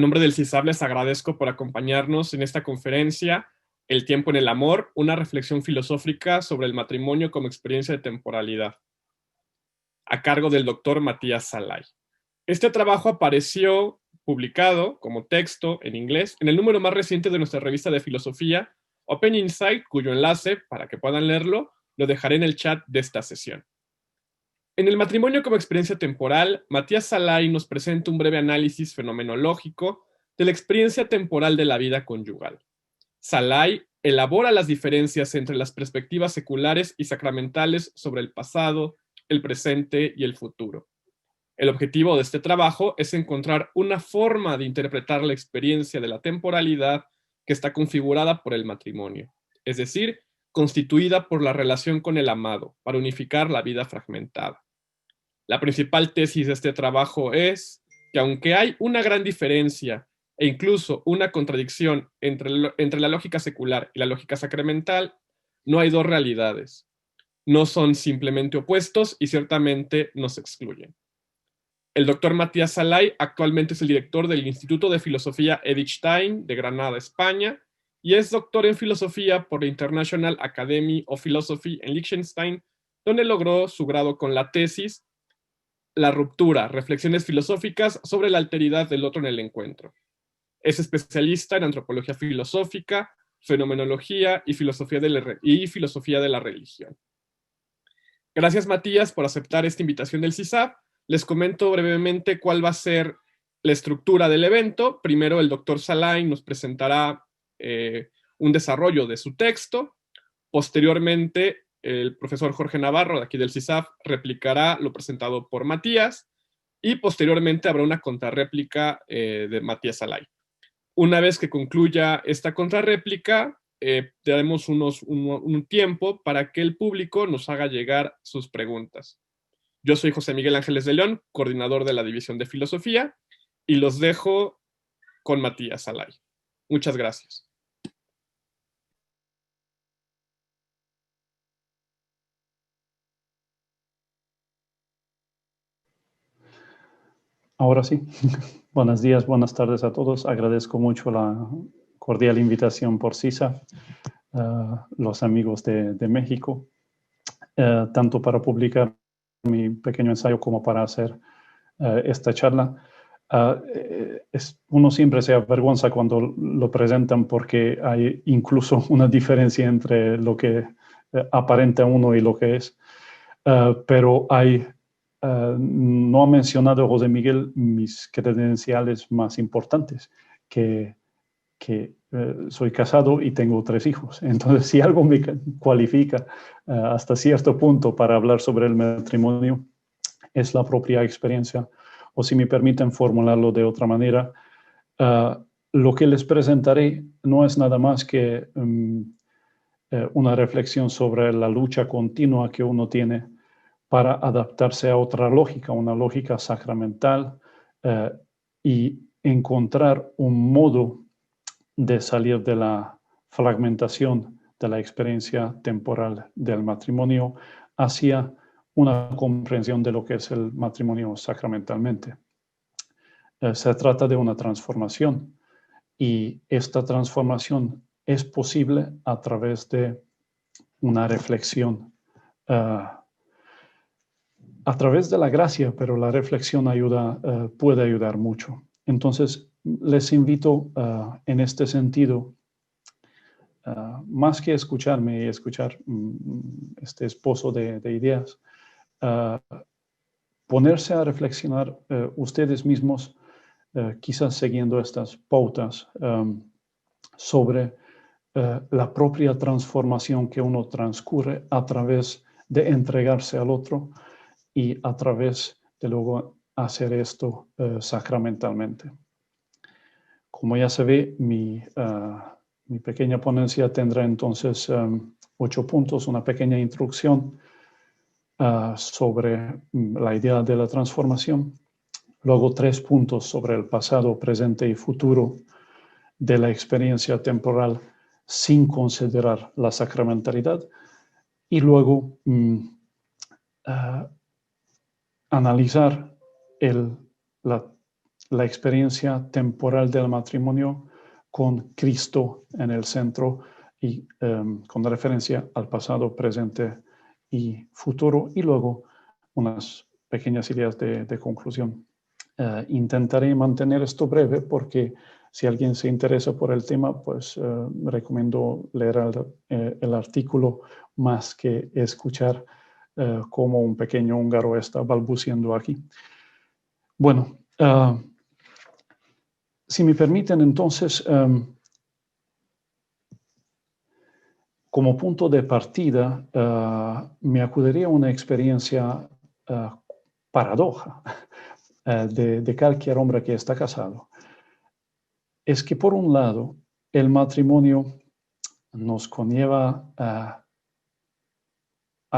nombre del CISAB les agradezco por acompañarnos en esta conferencia, El tiempo en el amor, una reflexión filosófica sobre el matrimonio como experiencia de temporalidad, a cargo del doctor Matías Salay. Este trabajo apareció publicado como texto en inglés en el número más reciente de nuestra revista de filosofía, Open Insight, cuyo enlace, para que puedan leerlo, lo dejaré en el chat de esta sesión. En el matrimonio como experiencia temporal, Matías Salay nos presenta un breve análisis fenomenológico de la experiencia temporal de la vida conyugal. Salay elabora las diferencias entre las perspectivas seculares y sacramentales sobre el pasado, el presente y el futuro. El objetivo de este trabajo es encontrar una forma de interpretar la experiencia de la temporalidad que está configurada por el matrimonio, es decir, constituida por la relación con el amado, para unificar la vida fragmentada. La principal tesis de este trabajo es que aunque hay una gran diferencia e incluso una contradicción entre la lógica secular y la lógica sacramental, no hay dos realidades. No son simplemente opuestos y ciertamente nos excluyen. El doctor Matías Salay actualmente es el director del Instituto de Filosofía Edith Stein de Granada, España, y es doctor en filosofía por la International Academy of Philosophy en Liechtenstein, donde logró su grado con la tesis La ruptura, reflexiones filosóficas sobre la alteridad del otro en el encuentro. Es especialista en antropología filosófica, fenomenología y filosofía de la religión. Gracias, Matías, por aceptar esta invitación del CISAB. Les comento brevemente cuál va a ser la estructura del evento. Primero, el doctor Salay nos presentará un desarrollo de su texto. Posteriormente, el profesor Jorge Navarro, de aquí del CISAB, replicará lo presentado por Matías y posteriormente habrá una contrarréplica de Matías Salay. Una vez que concluya esta contrarréplica, daremos un tiempo para que el público nos haga llegar sus preguntas. Yo soy José Miguel Ángeles de León, coordinador de la División de Filosofía, y los dejo con Matías Salay. Muchas gracias. Ahora sí. Buenos días, buenas tardes a todos. Agradezco mucho la cordial invitación por CISA, los amigos de México, tanto para publicar mi pequeño ensayo como para hacer esta charla. Uno siempre se avergüenza cuando lo presentan porque hay incluso una diferencia entre lo que aparenta uno y lo que es. Pero hay... no ha mencionado José Miguel mis credenciales más importantes, que soy casado y tengo 3 hijos. Entonces, si algo me cualifica hasta cierto punto para hablar sobre el matrimonio, es la propia experiencia. O si me permiten formularlo de otra manera, lo que les presentaré no es nada más que una reflexión sobre la lucha continua que uno tiene para adaptarse a otra lógica, una lógica sacramental, y encontrar un modo de salir de la fragmentación de la experiencia temporal del matrimonio hacia una comprensión de lo que es el matrimonio sacramentalmente. Se trata de una transformación y esta transformación es posible a través de una reflexión a través de la gracia, pero la reflexión puede ayudar mucho. Entonces, les invito en este sentido, más que escucharme y escuchar este esposo de ideas, ponerse a reflexionar ustedes mismos, quizás siguiendo estas pautas, sobre la propia transformación que uno transcurre a través de entregarse al otro, y a través de luego hacer esto sacramentalmente. Como ya se ve, mi pequeña ponencia tendrá entonces 8 puntos, una pequeña introducción sobre la idea de la transformación, luego 3 puntos sobre el pasado, presente y futuro de la experiencia temporal sin considerar la sacramentalidad, y luego analizar la experiencia temporal del matrimonio con Cristo en el centro y con referencia al pasado, presente y futuro, y luego unas pequeñas ideas de conclusión. Intentaré mantener esto breve porque si alguien se interesa por el tema, pues recomiendo leer el artículo más que escuchar como un pequeño húngaro está balbuciendo aquí. Bueno, si me permiten entonces, como punto de partida, me acudiría a una experiencia paradoja de cualquier hombre que está casado. Es que por un lado, el matrimonio nos conlleva a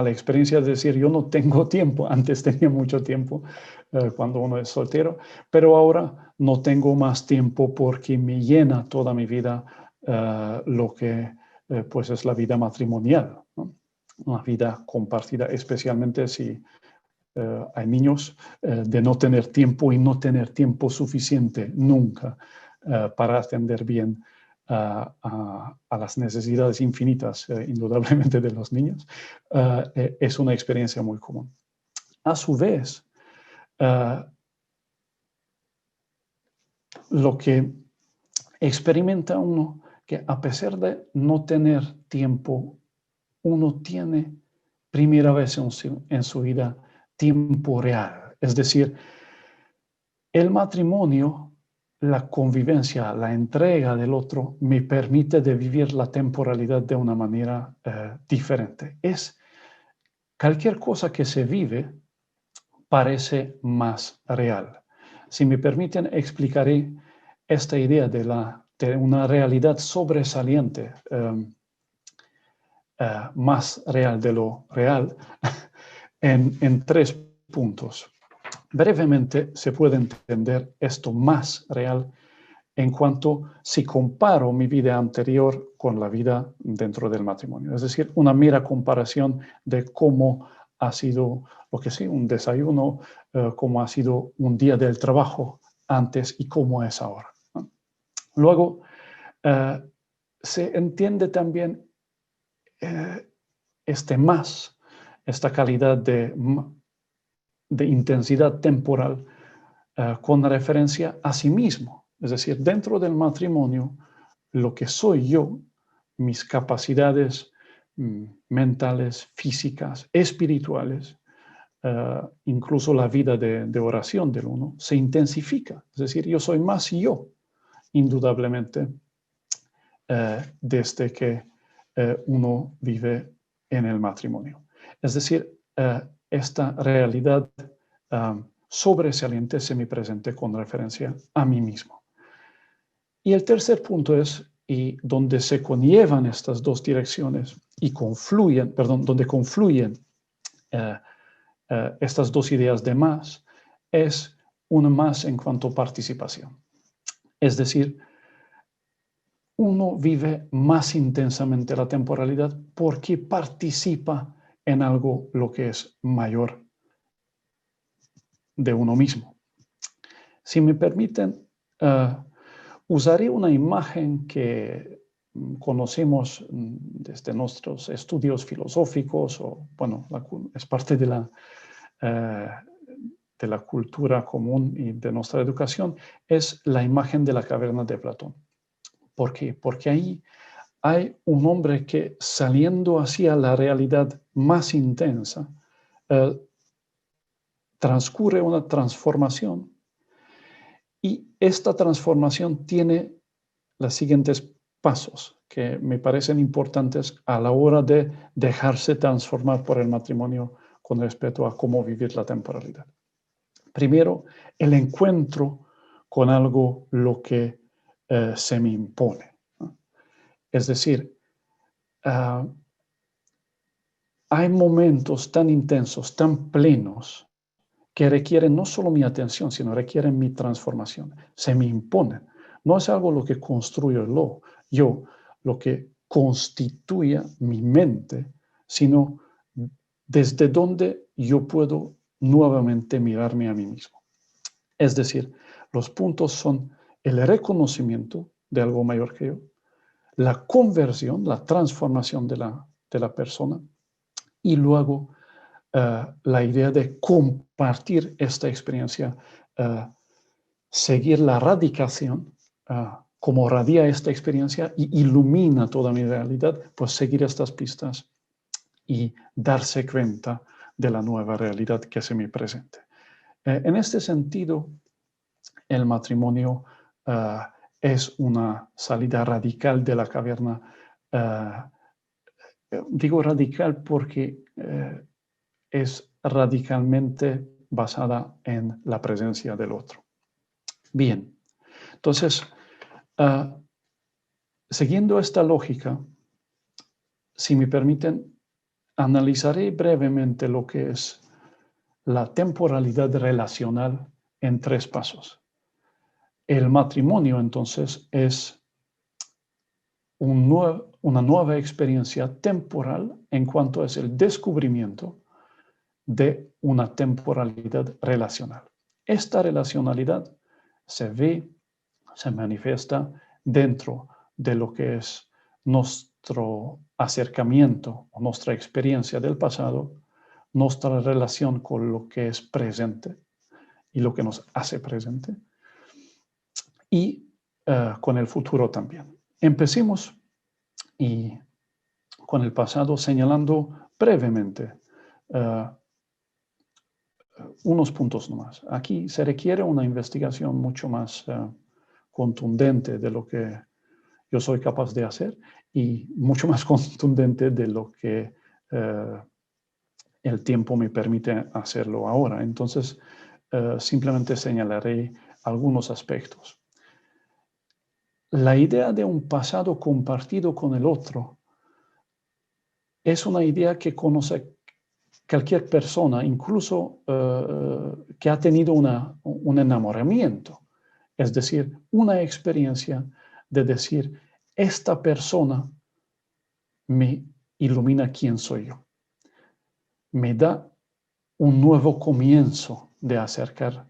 la experiencia de decir, yo no tengo tiempo, antes tenía mucho tiempo cuando uno es soltero, pero ahora no tengo más tiempo porque me llena toda mi vida lo que pues es la vida matrimonial, ¿no? Una vida compartida, especialmente si hay niños, de no tener tiempo y no tener tiempo suficiente nunca para atender bien a las necesidades infinitas, indudablemente, de los niños, es una experiencia muy común. A su vez, lo que experimenta uno, que a pesar de no tener tiempo, uno tiene primera vez en su vida tiempo real. Es decir, el matrimonio, la convivencia, la entrega del otro, me permite de vivir la temporalidad de una manera diferente. Es cualquier cosa que se vive parece más real. Si me permiten, explicaré esta idea de una realidad sobresaliente, más real de lo real, en 3 puntos. Brevemente se puede entender esto más real en cuanto si comparo mi vida anterior con la vida dentro del matrimonio. Es decir, una mera comparación de cómo ha sido, lo que sí, un desayuno, cómo ha sido un día del trabajo antes y cómo es ahora, ¿no? Luego, se entiende también esta calidad de intensidad temporal con referencia a sí mismo. Es decir, dentro del matrimonio, lo que soy yo, mis capacidades mentales, físicas, espirituales, incluso la vida de oración del uno, se intensifica. Es decir, yo soy más yo, indudablemente, desde que uno vive en el matrimonio. Es decir, esta realidad sobresaliente semipresente con referencia a mí mismo. Y el tercer punto es, y donde se conllevan estas dos direcciones y confluyen, donde confluyen estas dos ideas de más, es una más en cuanto a participación. Es decir, uno vive más intensamente la temporalidad porque participa en algo lo que es mayor de uno mismo. Si me permiten, usaré una imagen que conocemos desde nuestros estudios filosóficos, o bueno, es parte de la cultura común y de nuestra educación, es la imagen de la caverna de Platón. ¿Por qué? Porque ahí hay un hombre que, saliendo hacia la realidad más intensa, transcurre una transformación, y esta transformación tiene los siguientes pasos que me parecen importantes a la hora de dejarse transformar por el matrimonio con respecto a cómo vivir la temporalidad. Primero, el encuentro con algo lo que se me impone, ¿no? Es decir, hay momentos tan intensos, tan plenos, que requieren no solo mi atención, sino requieren mi transformación. Se me imponen. No es algo lo que construyo yo, lo que constituye mi mente, sino desde donde yo puedo nuevamente mirarme a mí mismo. Es decir, Los puntos son el reconocimiento de algo mayor que yo, la conversión, la transformación de la persona, y luego la idea de compartir esta experiencia, seguir la radicación, como radia esta experiencia y ilumina toda mi realidad, pues seguir estas pistas y darse cuenta de la nueva realidad que se me presente. En este sentido, el matrimonio es una salida radical de la caverna. Digo radical porque es radicalmente basada en la presencia del otro. Bien, entonces, siguiendo esta lógica, si me permiten, analizaré brevemente lo que es la temporalidad relacional en 3 pasos. El matrimonio, entonces, es una nueva experiencia temporal en cuanto es el descubrimiento de una temporalidad relacional. Esta relacionalidad se ve, se manifiesta dentro de lo que es nuestro acercamiento o nuestra experiencia del pasado, nuestra relación con lo que es presente y lo que nos hace presente, y con el futuro también. Empecemos con el pasado señalando brevemente unos puntos nomás. Aquí se requiere una investigación mucho más contundente de lo que yo soy capaz de hacer y mucho más contundente de lo que el tiempo me permite hacerlo ahora. Entonces, simplemente señalaré algunos aspectos. La idea de un pasado compartido con el otro es una idea que conoce cualquier persona, incluso que ha tenido un enamoramiento, es decir, una experiencia de decir, esta persona me ilumina quién soy yo, me da un nuevo comienzo de acercarme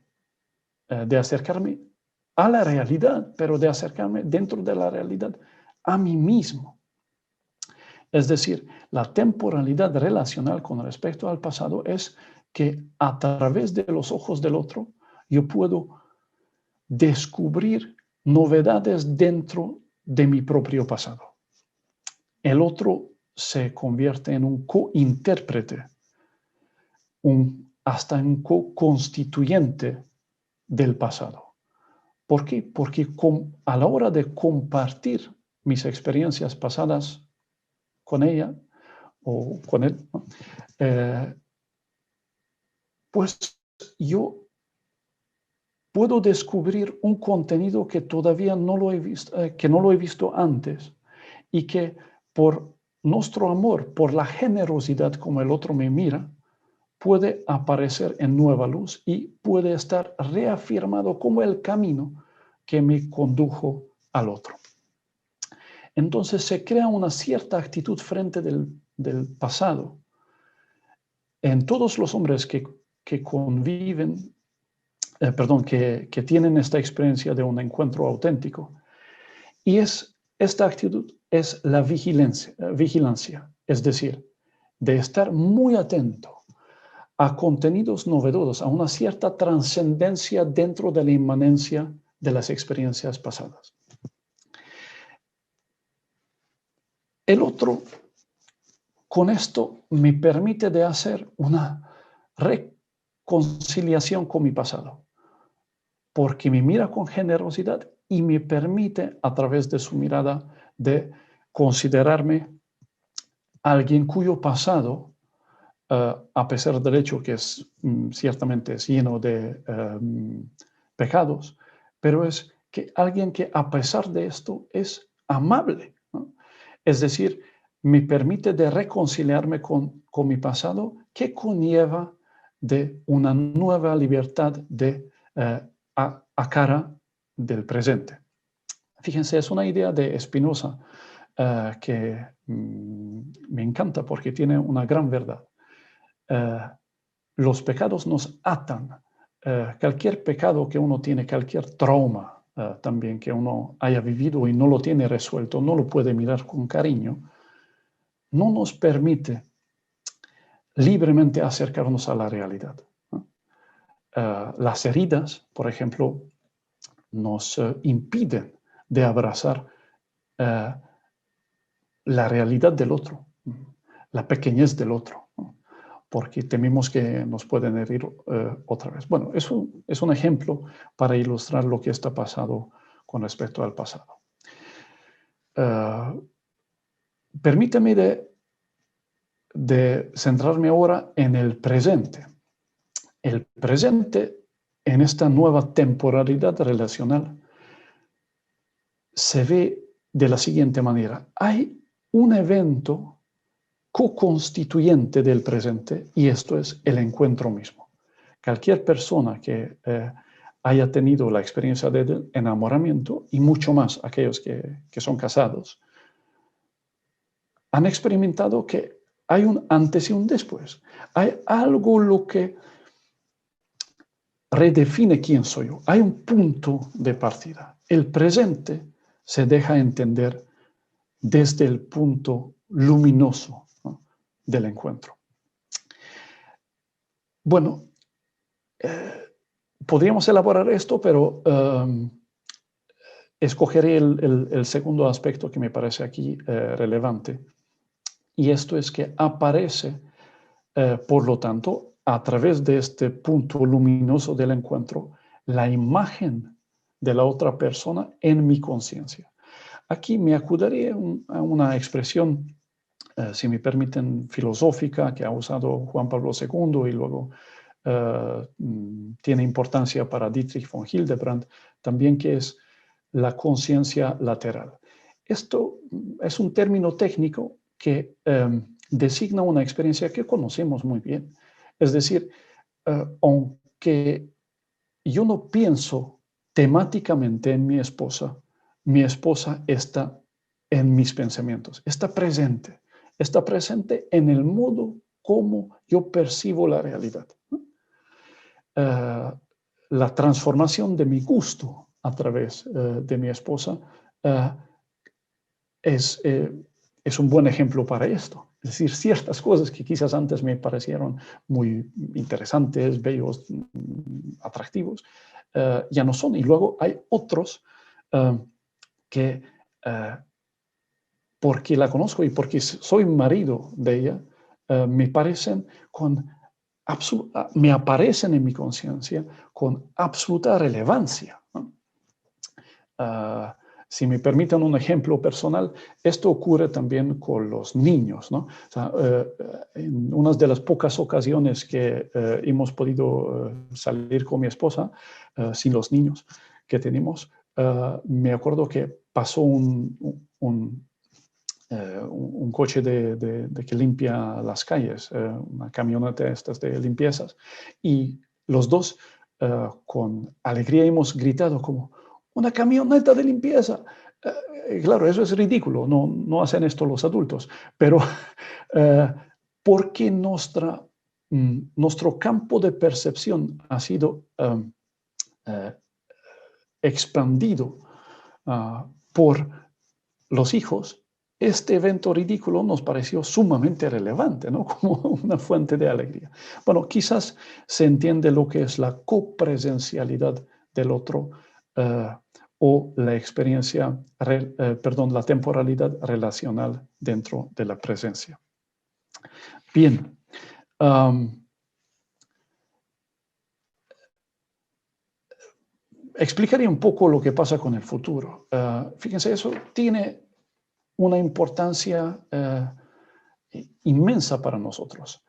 a la realidad, pero de acercarme dentro de la realidad a mí mismo. Es decir, la temporalidad relacional con respecto al pasado es que a través de los ojos del otro yo puedo descubrir novedades dentro de mi propio pasado. El otro se convierte en un cointérprete, hasta un co-constituyente del pasado. ¿Por qué? Porque a la hora de compartir mis experiencias pasadas con ella o con él, ¿no? Pues yo puedo descubrir un contenido que todavía no lo he visto, que no lo he visto antes, y que por nuestro amor, por la generosidad como el otro me mira, puede aparecer en nueva luz y puede estar reafirmado como el camino que me condujo al otro. Entonces se crea una cierta actitud frente del pasado en todos los hombres que conviven, que tienen esta experiencia de un encuentro auténtico. Y esta actitud es la vigilancia, es decir, de estar muy atento a contenidos novedosos, a una cierta trascendencia dentro de la inmanencia de las experiencias pasadas. El otro, con esto, me permite de hacer una reconciliación con mi pasado, porque me mira con generosidad y me permite, a través de su mirada, de considerarme alguien cuyo pasado, a pesar del hecho que ciertamente es lleno de pecados, pero es que alguien que a pesar de esto es amable, ¿no? Es decir, me permite de reconciliarme con mi pasado, que conlleva de una nueva libertad a cara del presente. Fíjense, es una idea de Spinoza que me encanta porque tiene una gran verdad. Los pecados nos atan cualquier pecado que uno tiene, cualquier trauma también que uno haya vivido y no lo tiene resuelto, no lo puede mirar con cariño, no nos permite libremente acercarnos a la realidad. Las heridas, por ejemplo, nos impiden de abrazar la realidad del otro, la pequeñez del otro, ¿no? Porque tememos que nos pueden herir otra vez. Bueno, es un ejemplo para ilustrar lo que está pasando con respecto al pasado. Permítame de centrarme ahora en el presente. El presente, en esta nueva temporalidad relacional, se ve de la siguiente manera. Hay un evento co-constituyente del presente y esto es el encuentro mismo. Cualquier persona que haya tenido la experiencia del enamoramiento y mucho más aquellos que son casados, han experimentado que hay un antes y un después. Hay algo lo que redefine quién soy yo. Hay un punto de partida. El presente se deja entender desde el punto luminoso, ¿no?, del encuentro. Bueno, podríamos elaborar esto, pero escogeré el segundo aspecto que me parece aquí relevante. Y esto es que aparece, por lo tanto, a través de este punto luminoso del encuentro, la imagen de la otra persona en mi conciencia. Aquí me acudiré a una expresión, si me permiten, filosófica que ha usado Juan Pablo II y luego tiene importancia para Dietrich von Hildebrand, también, que es la conciencia lateral. Esto es un término técnico que designa una experiencia que conocemos muy bien. Es decir, aunque yo no pienso temáticamente en mi esposa está en mis pensamientos, está presente en el modo como yo percibo la realidad. La transformación de mi gusto a través de mi esposa es un buen ejemplo para esto. Es decir, ciertas cosas que quizás antes me parecieron muy interesantes, bellos, atractivos, ya no son. Y luego hay otros que, porque la conozco y porque soy marido de ella, me aparecen en mi conciencia con absoluta relevancia, ¿no? Si me permiten un ejemplo personal, esto ocurre también con los niños, ¿no? O sea, en una de las pocas ocasiones que hemos podido salir con mi esposa sin los niños que tenemos, me acuerdo que pasó un coche que limpia las calles, una camioneta estas de limpiezas, y los dos con alegría hemos gritado como: ¡una camioneta de limpieza! Claro, eso es ridículo, no hacen esto los adultos, pero porque nuestro campo de percepción ha sido expandido por los hijos, este evento ridículo nos pareció sumamente relevante, ¿no?, como una fuente de alegría. Bueno, quizás se entiende lo que es la copresencialidad del otro, o la experiencia, la temporalidad relacional dentro de la presencia. Bien. Explicaré un poco lo que pasa con el futuro. Fíjense, eso tiene una importancia inmensa para nosotros,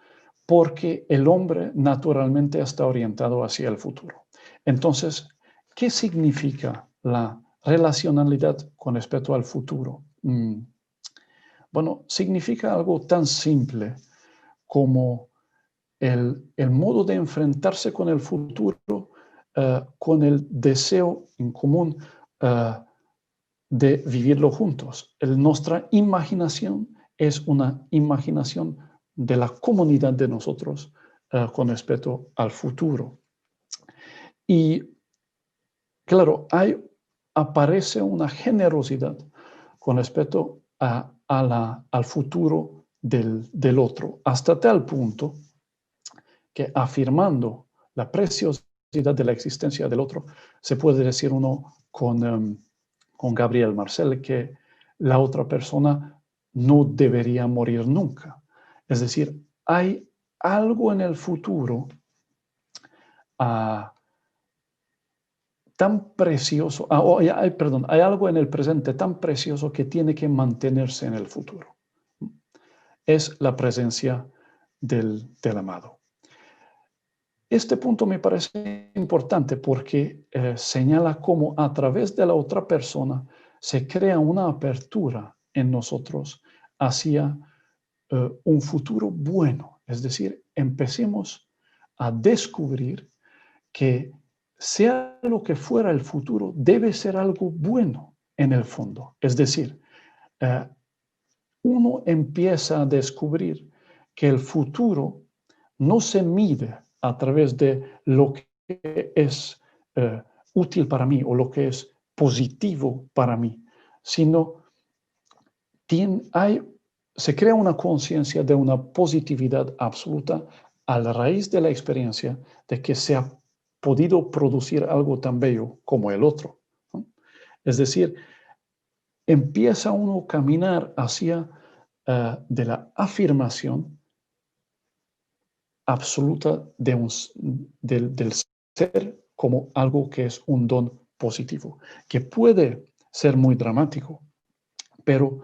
porque el hombre naturalmente está orientado hacia el futuro. Entonces, ¿qué significa la relacionalidad con respecto al futuro? Bueno, significa algo tan simple como el modo de enfrentarse con el futuro, con el deseo en común de vivirlo juntos. Nuestra imaginación es una imaginación de la comunidad de nosotros con respecto al futuro. Y claro, aparece una generosidad con respecto al futuro del otro, hasta tal punto que afirmando la preciosidad de la existencia del otro, se puede decir uno con Gabriel Marcel que la otra persona no debería morir nunca. Es decir, hay algo en el futuro tan precioso, hay algo en el presente tan precioso que tiene que mantenerse en el futuro. Es la presencia del amado. Este punto me parece importante porque señala cómo a través de la otra persona se crea una apertura en nosotros hacia un futuro bueno. Es decir, empecemos a descubrir que sea lo que fuera el futuro, debe ser algo bueno en el fondo. Es decir, uno empieza a descubrir que el futuro no se mide a través de lo que es útil para mí o lo que es positivo para mí, sino se crea una conciencia de una positividad absoluta a la raíz de la experiencia de que se ha podido producir algo tan bello como el otro, ¿no? Es decir, empieza uno a caminar hacia de la afirmación absoluta del ser como algo que es un don positivo, que puede ser muy dramático, pero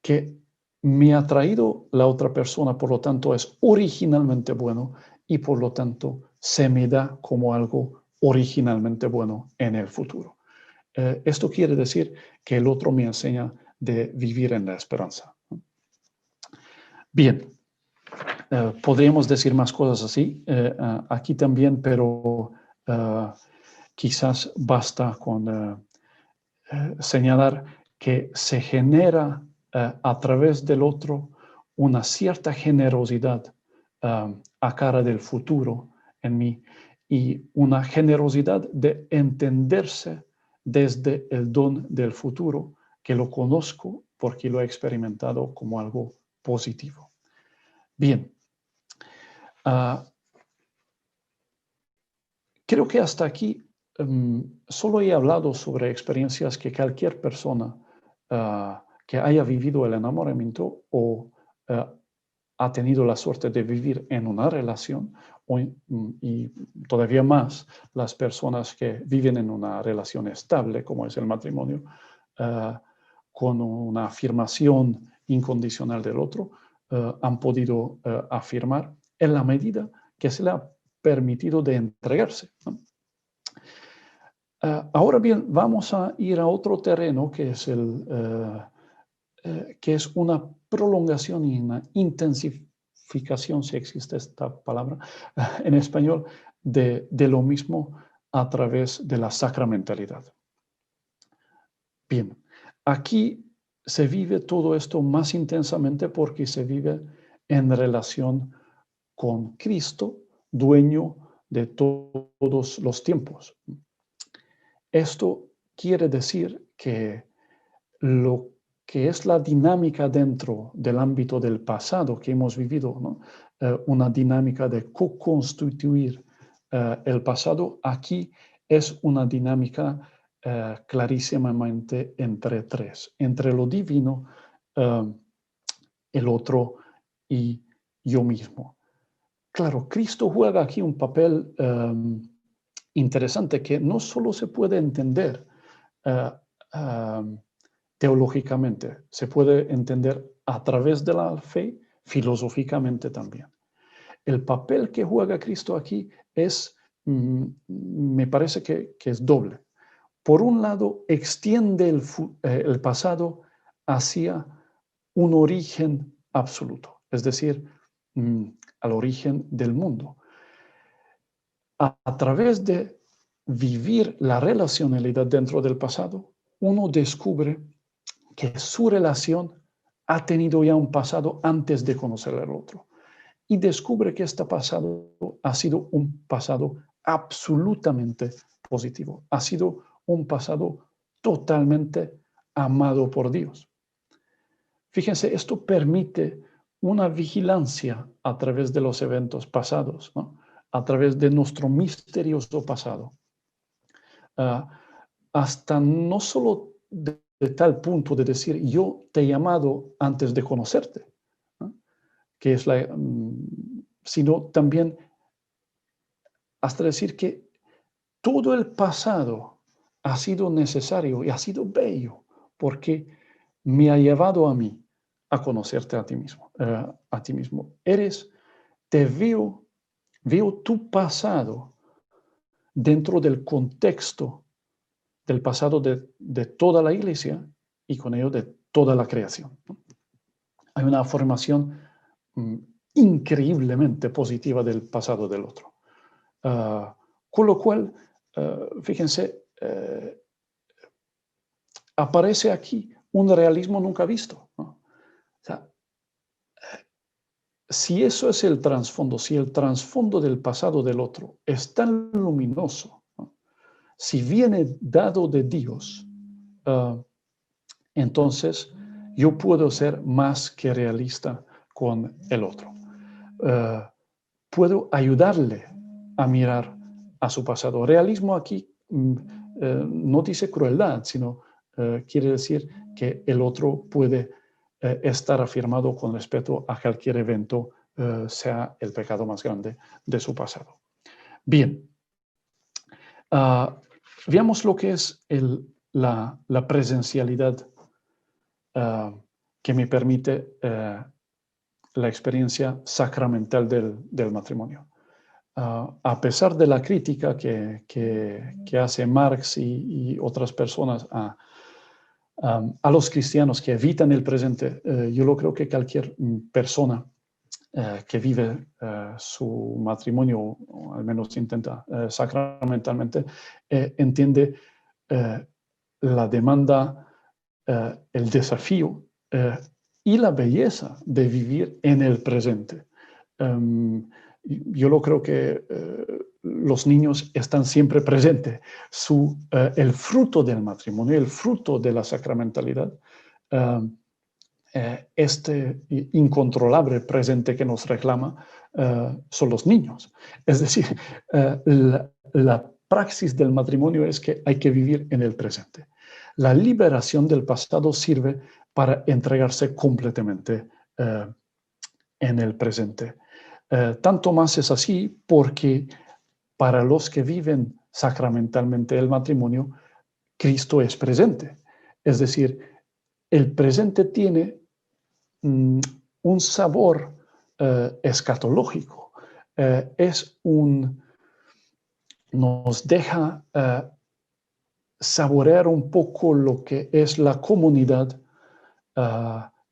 que me ha traído la otra persona, por lo tanto es originalmente bueno y por lo tanto se me da como algo originalmente bueno en el futuro. Esto quiere decir que el otro me enseña de vivir en la esperanza. Bien, podríamos decir más cosas así aquí también, pero quizás basta con señalar que se genera a través del otro una cierta generosidad a cara del futuro en mí y una generosidad de entenderse desde el don del futuro, que lo conozco porque lo he experimentado como algo positivo. Bien, creo que hasta aquí solo he hablado sobre experiencias que cualquier persona que haya vivido el enamoramiento o ha tenido la suerte de vivir en una relación, y todavía más las personas que viven en una relación estable, como es el matrimonio, con una afirmación incondicional del otro, han podido afirmar en la medida que se le ha permitido de entregarse, ¿no? Ahora bien, vamos a ir a otro terreno que es que es una prolongación y una intensificación, si existe esta palabra en español, de lo mismo a través de la sacramentalidad. Bien, aquí se vive todo esto más intensamente porque se vive en relación con Cristo, dueño de todos los tiempos. Esto quiere decir que lo que es la dinámica dentro del ámbito del pasado que hemos vivido, ¿no? Una dinámica de co-constituir el pasado, aquí es una dinámica clarísimamente entre tres, entre lo divino, el otro y yo mismo. Claro, Cristo juega aquí un papel interesante que no solo se puede entender teológicamente, se puede entender a través de la fe, filosóficamente también. El papel que juega Cristo aquí me parece que es doble. Por un lado, extiende el pasado hacia un origen absoluto, es decir, al origen del mundo. A través de vivir la relacionalidad dentro del pasado, uno descubre que su relación ha tenido ya un pasado antes de conocer al otro. Y descubre que este pasado ha sido un pasado absolutamente positivo. Ha sido un pasado totalmente amado por Dios. Fíjense, esto permite una vigilancia a través de los eventos pasados, ¿no? A través de nuestro misterioso pasado. Hasta no solo de tal punto de decir, yo te he llamado antes de conocerte, ¿no? Que es sino también hasta decir que todo el pasado ha sido necesario y ha sido bello porque me ha llevado a mí a conocerte a ti mismo. Veo tu pasado dentro del contexto del pasado de toda la iglesia y con ello de toda la creación. Hay una formación increíblemente positiva del pasado del otro. Con lo cual, fíjense, aparece aquí un realismo nunca visto, ¿no? O sea, si eso es el trasfondo, si el trasfondo del pasado del otro es tan luminoso, ¿no? Si viene dado de Dios, entonces yo puedo ser más que realista con el otro. Puedo ayudarle a mirar a su pasado. Realismo aquí no dice crueldad, sino quiere decir que el otro puede estar afirmado con respecto a cualquier evento, sea el pecado más grande de su pasado. Bien, veamos lo que es la presencialidad que me permite la experiencia sacramental del matrimonio. A pesar de la crítica que hace Marx y otras personas a los cristianos que evitan el presente, yo lo creo que cualquier persona que vive su matrimonio, o al menos intenta sacramentalmente, entiende la demanda, el desafío y la belleza de vivir en el presente. Yo lo creo que los niños están siempre presentes. El fruto del matrimonio, el fruto de la sacramentalidad, este incontrolable presente que nos reclama son los niños. Es decir, la praxis del matrimonio es que hay que vivir en el presente. La liberación del pasado sirve para entregarse completamente en el presente. Tanto más es así porque para los que viven sacramentalmente el matrimonio, Cristo es presente. Es decir, el presente tiene un sabor escatológico. Nos deja saborear un poco lo que es la comunidad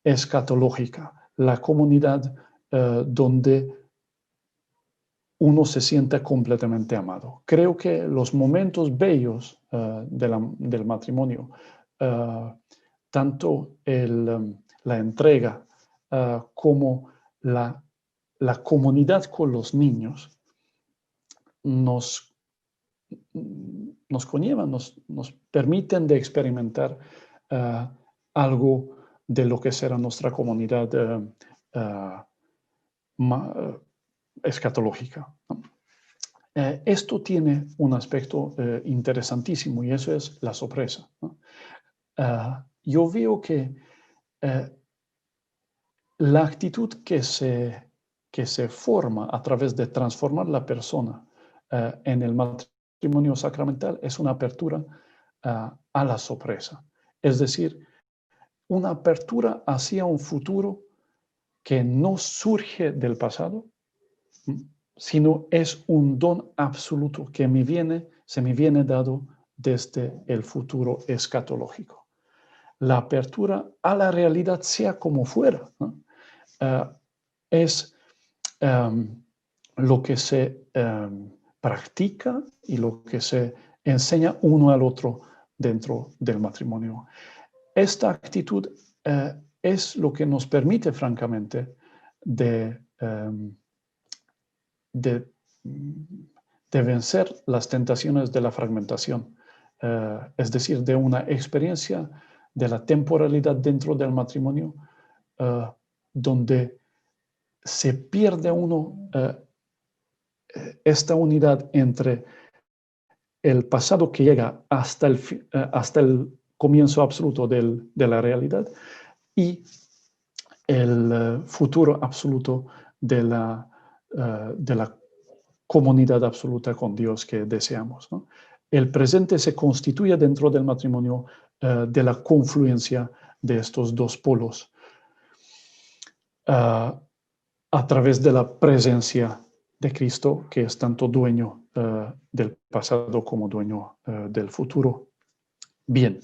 escatológica, la comunidad donde uno se siente completamente amado. Creo que los momentos bellos del matrimonio, tanto la entrega como la comunidad con los niños, nos conllevan, nos permiten de experimentar algo de lo que será nuestra comunidad escatológica, ¿no? Esto tiene un aspecto interesantísimo y eso es la sorpresa, ¿no? Yo veo que la actitud que se forma a través de transformar la persona en el matrimonio sacramental es una apertura a la sorpresa. Es decir, una apertura hacia un futuro que no surge del pasado, sino es un don absoluto que se me viene dado desde el futuro escatológico. La apertura a la realidad, sea como fuera, ¿no? Es lo que se practica y lo que se enseña uno al otro dentro del matrimonio. Esta actitud es lo que nos permite, francamente, de de vencer las tentaciones de la fragmentación, es decir, de una experiencia de la temporalidad dentro del matrimonio, donde se pierde uno esta unidad entre el pasado que llega hasta el comienzo absoluto de la realidad y el futuro absoluto de la comunidad absoluta con Dios que deseamos, ¿no? El presente se constituye dentro del matrimonio de la confluencia de estos dos polos a través de la presencia de Cristo, que es tanto dueño del pasado como dueño del futuro. Bien,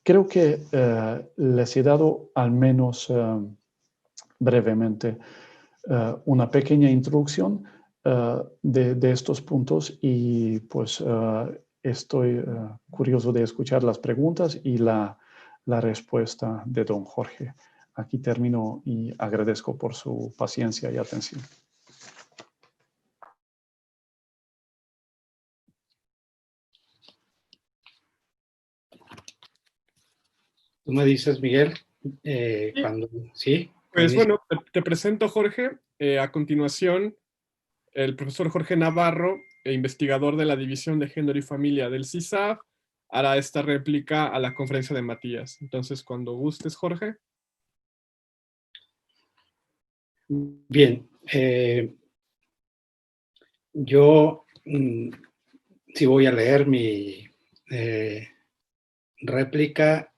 creo que les he dado al menos brevemente una pequeña introducción de estos puntos y pues estoy curioso de escuchar las preguntas y la respuesta de don Jorge. Aquí termino y agradezco por su paciencia y atención. Tú me dices, Miguel, Sí. cuando sí. Pues bueno, te presento, Jorge. A continuación, el profesor Jorge Navarro, investigador de la División de Género y Familia del CISAF, hará esta réplica a la conferencia de Matías. Entonces, cuando gustes, Jorge. Bien, yo sí voy a leer mi réplica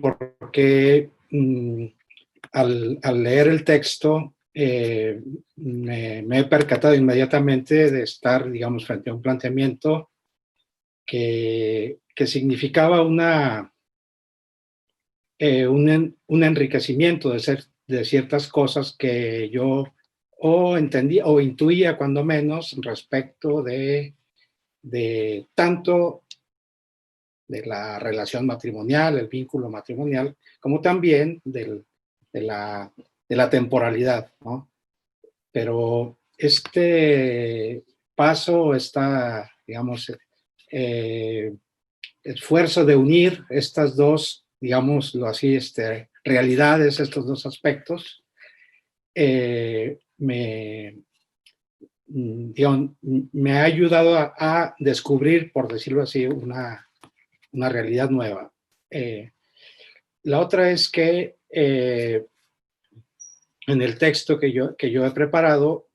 porque al leer el texto me he percatado inmediatamente de estar, digamos, frente a un planteamiento que significaba un enriquecimiento de ciertas cosas que yo o entendía o intuía cuando menos respecto de tanto de la relación matrimonial, el vínculo matrimonial, como también de la temporalidad, ¿no? Pero este paso, digamos, esfuerzo de unir estas dos, digámoslo así, realidades, estos dos aspectos, digamos, me ha ayudado a descubrir, por decirlo así, una realidad nueva. La otra es que en el texto que yo he preparado,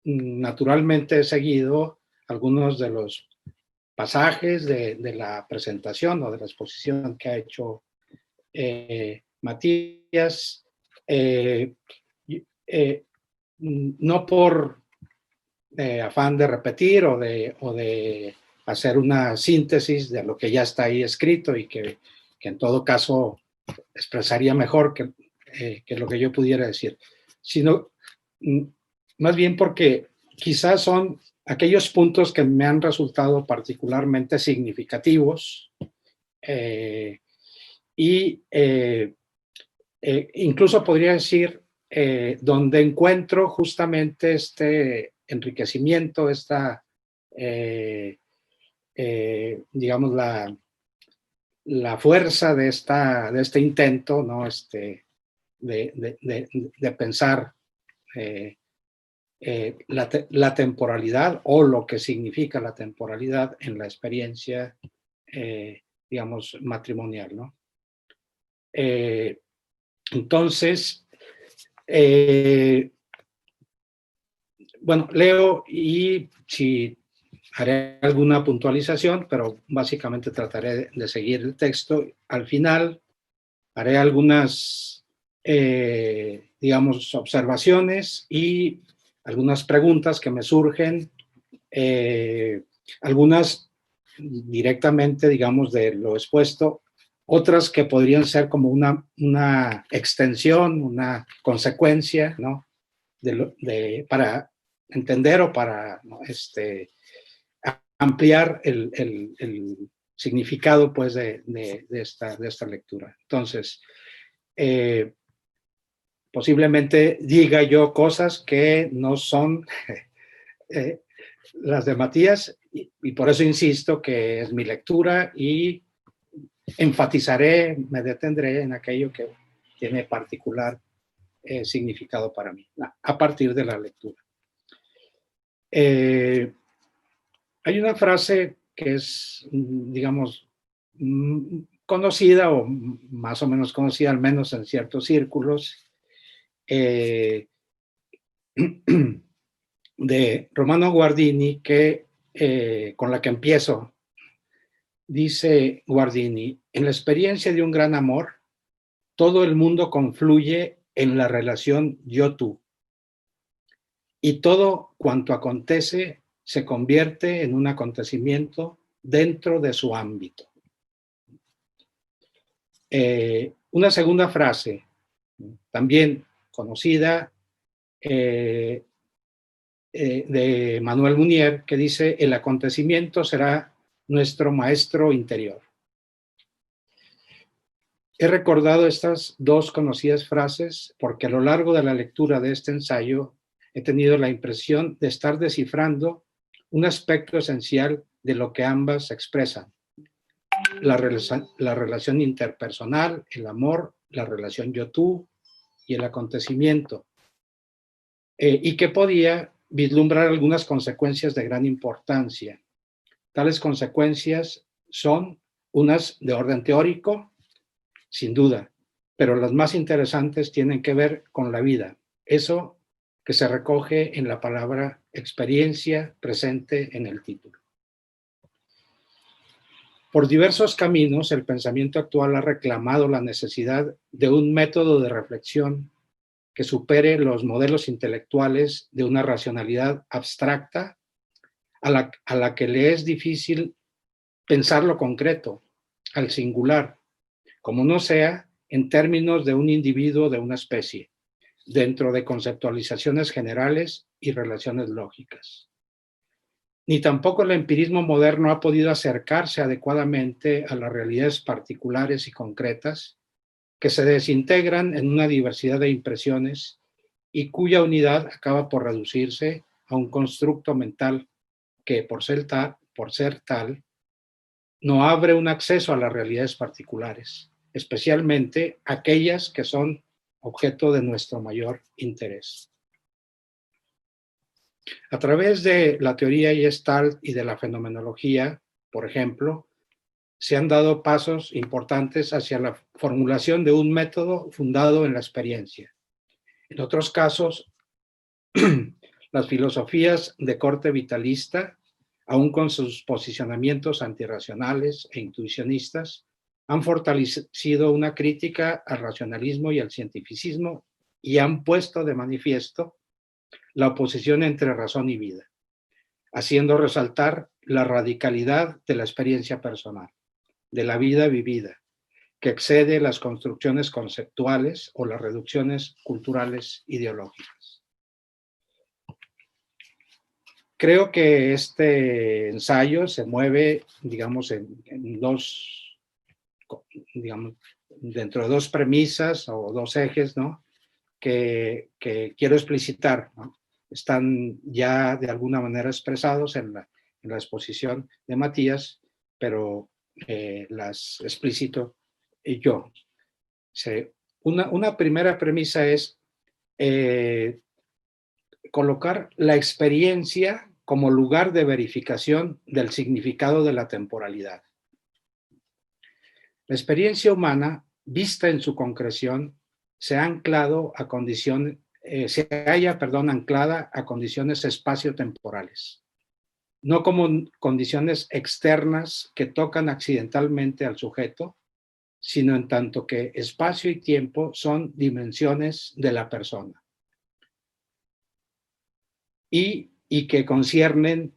naturalmente he seguido algunos de los pasajes de la presentación o de la exposición que ha hecho Matías, no por afán de repetir o de hacer una síntesis de lo que ya está ahí escrito y que en todo caso expresaría mejor que lo que yo pudiera decir, sino más bien porque quizás son aquellos puntos que me han resultado particularmente significativos y incluso podría decir donde encuentro justamente este enriquecimiento, digamos, la fuerza de este intento, ¿no? De pensar la temporalidad o lo que significa la temporalidad en la experiencia, digamos, matrimonial, ¿no? Entonces, bueno, leo y si haré alguna puntualización, pero básicamente trataré de seguir el texto. Al final haré algunas, digamos, observaciones y algunas preguntas que me surgen, algunas directamente, digamos, de lo expuesto, otras que podrían ser como una extensión, una consecuencia, ¿no? Para entender o para, ¿no? Ampliar el significado, pues, de esta lectura. Entonces, posiblemente diga yo cosas que no son las de Matías, y por eso insisto que es mi lectura y enfatizaré, me detendré en aquello que tiene particular significado para mí, a partir de la lectura. Hay una frase que es, digamos, conocida o más o menos conocida, al menos en ciertos círculos, de Romano Guardini, con la que empiezo. Dice Guardini: en la experiencia de un gran amor, todo el mundo confluye en la relación yo-tú, y todo cuanto acontece se convierte en un acontecimiento dentro de su ámbito. Una segunda frase, también conocida, de Manuel Munier, que dice: el acontecimiento será nuestro maestro interior. He recordado estas dos conocidas frases porque a lo largo de la lectura de este ensayo he tenido la impresión de estar descifrando un aspecto esencial de lo que ambas expresan: la relación interpersonal, el amor, la relación yo-tú y el acontecimiento, y que podía vislumbrar algunas consecuencias de gran importancia. Tales consecuencias son unas de orden teórico, sin duda, pero las más interesantes tienen que ver con la vida, eso que se recoge en la palabra experiencia presente en el título. Por diversos caminos, el pensamiento actual ha reclamado la necesidad de un método de reflexión que supere los modelos intelectuales de una racionalidad abstracta a la que le es difícil pensar lo concreto, al singular, como no sea en términos de un individuo de una especie, dentro de conceptualizaciones generales y relaciones lógicas. Ni tampoco el empirismo moderno ha podido acercarse adecuadamente a las realidades particulares y concretas que se desintegran en una diversidad de impresiones y cuya unidad acaba por reducirse a un constructo mental que, por ser tal, no abre un acceso a las realidades particulares, especialmente aquellas que son objeto de nuestro mayor interés. A través de la teoría Gestalt y de la fenomenología, por ejemplo, se han dado pasos importantes hacia la formulación de un método fundado en la experiencia. En otros casos, las filosofías de corte vitalista, aun con sus posicionamientos antirracionales e intuicionistas, han fortalecido una crítica al racionalismo y al cientificismo y han puesto de manifiesto la oposición entre razón y vida, haciendo resaltar la radicalidad de la experiencia personal, de la vida vivida, que excede las construcciones conceptuales o las reducciones culturales ideológicas. Creo que este ensayo se mueve, digamos, en dos, digamos, dentro de dos premisas o dos ejes, ¿no?, que quiero explicitar, ¿no? Están ya de alguna manera expresados en la exposición de Matías, pero las explicito yo. Una primera premisa es colocar la experiencia como lugar de verificación del significado de la temporalidad. La experiencia humana, vista en su concreción, se halla anclada a condiciones espaciotemporales, no como condiciones externas que tocan accidentalmente al sujeto, sino en tanto que espacio y tiempo son dimensiones de la persona y que conciernen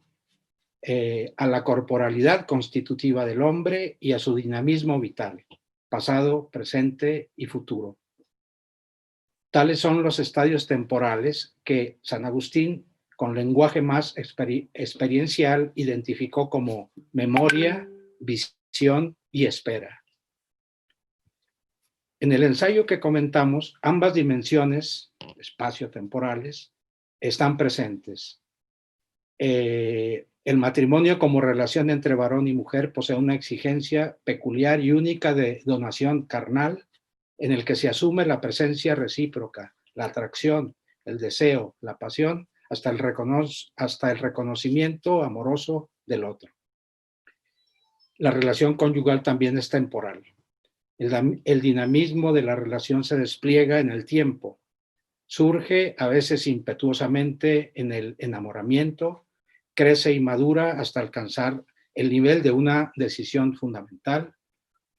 a la corporalidad constitutiva del hombre y a su dinamismo vital, pasado, presente y futuro. Tales son los estadios temporales que San Agustín, con lenguaje más experiencial, identificó como memoria, visión y espera. En el ensayo que comentamos, ambas dimensiones espacio-temporales están presentes. El matrimonio como relación entre varón y mujer posee una exigencia peculiar y única de donación carnal, en el que se asume la presencia recíproca, la atracción, el deseo, la pasión, hasta el reconocimiento amoroso del otro. La relación conyugal también es temporal. El dinamismo de la relación se despliega en el tiempo. Surge a veces impetuosamente en el enamoramiento, crece y madura hasta alcanzar el nivel de una decisión fundamental,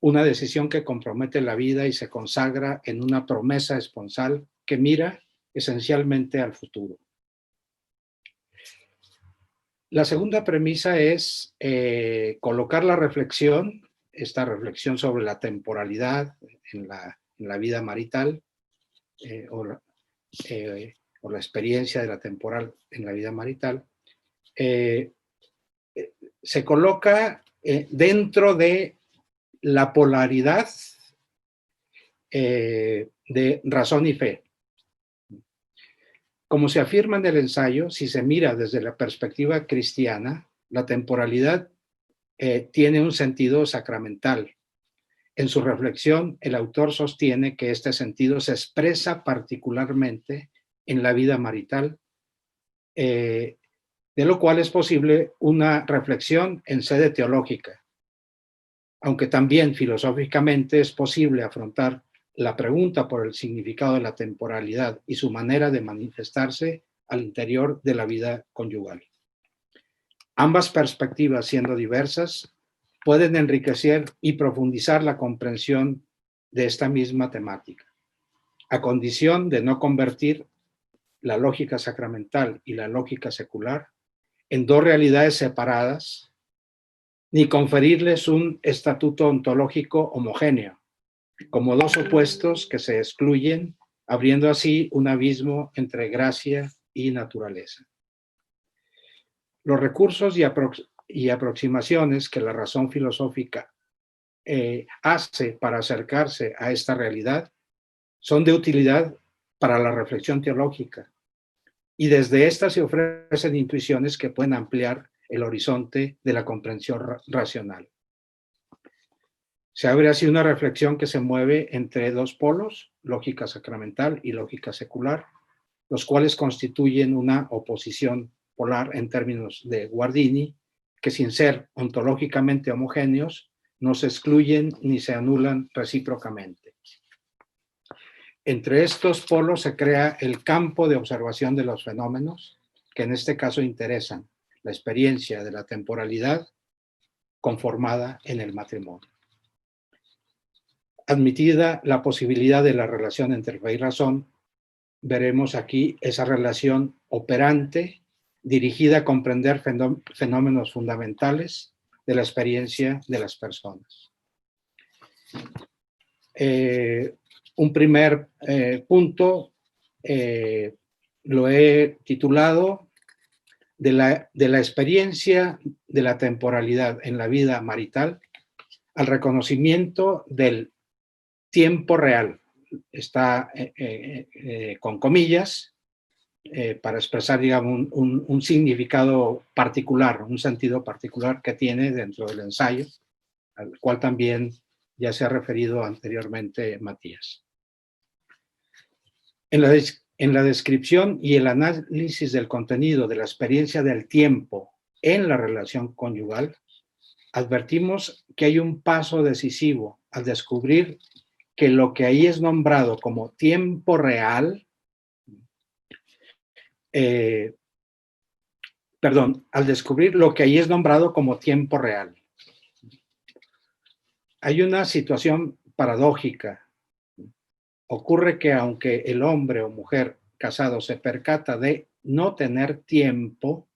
una decisión que compromete la vida y se consagra en una promesa esponsal que mira esencialmente al futuro. La segunda premisa es colocar la reflexión, esta reflexión sobre la temporalidad en la vida marital o la experiencia de la temporal en la vida marital, se coloca dentro de la polaridad de razón y fe. Como se afirma en el ensayo, si se mira desde la perspectiva cristiana, la temporalidad tiene un sentido sacramental. En su reflexión, el autor sostiene que este sentido se expresa particularmente en la vida marital, de lo cual es posible una reflexión en sede teológica, aunque también filosóficamente es posible afrontar la pregunta por el significado de la temporalidad y su manera de manifestarse al interior de la vida conyugal. Ambas perspectivas, siendo diversas, pueden enriquecer y profundizar la comprensión de esta misma temática, a condición de no convertir la lógica sacramental y la lógica secular en dos realidades separadas, ni conferirles un estatuto ontológico homogéneo, como dos opuestos que se excluyen, abriendo así un abismo entre gracia y naturaleza. Los recursos y aproximaciones que la razón filosófica hace para acercarse a esta realidad son de utilidad para la reflexión teológica, y desde esta se ofrecen intuiciones que pueden ampliar el horizonte de la comprensión racional. Se abre así una reflexión que se mueve entre dos polos, lógica sacramental y lógica secular, los cuales constituyen una oposición polar en términos de Guardini, que sin ser ontológicamente homogéneos, no se excluyen ni se anulan recíprocamente. Entre estos polos se crea el campo de observación de los fenómenos, que en este caso interesan la experiencia de la temporalidad conformada en el matrimonio. Admitida la posibilidad de la relación entre fe y razón, veremos aquí esa relación operante dirigida a comprender fenómenos fundamentales de la experiencia de las personas. Un primer punto lo he titulado de la experiencia de la temporalidad en la vida marital al reconocimiento del tiempo real. Está con comillas para expresar, digamos, un significado particular, un sentido particular que tiene dentro del ensayo, al cual también ya se ha referido anteriormente Matías. En la descripción y el análisis del contenido de la experiencia del tiempo en la relación conyugal, advertimos que hay un paso decisivo al descubrir que lo que ahí es nombrado como tiempo real, al descubrir lo que ahí es nombrado como tiempo real. Hay una situación paradójica. Ocurre que aunque el hombre o mujer casado se percata de no tener tiempo,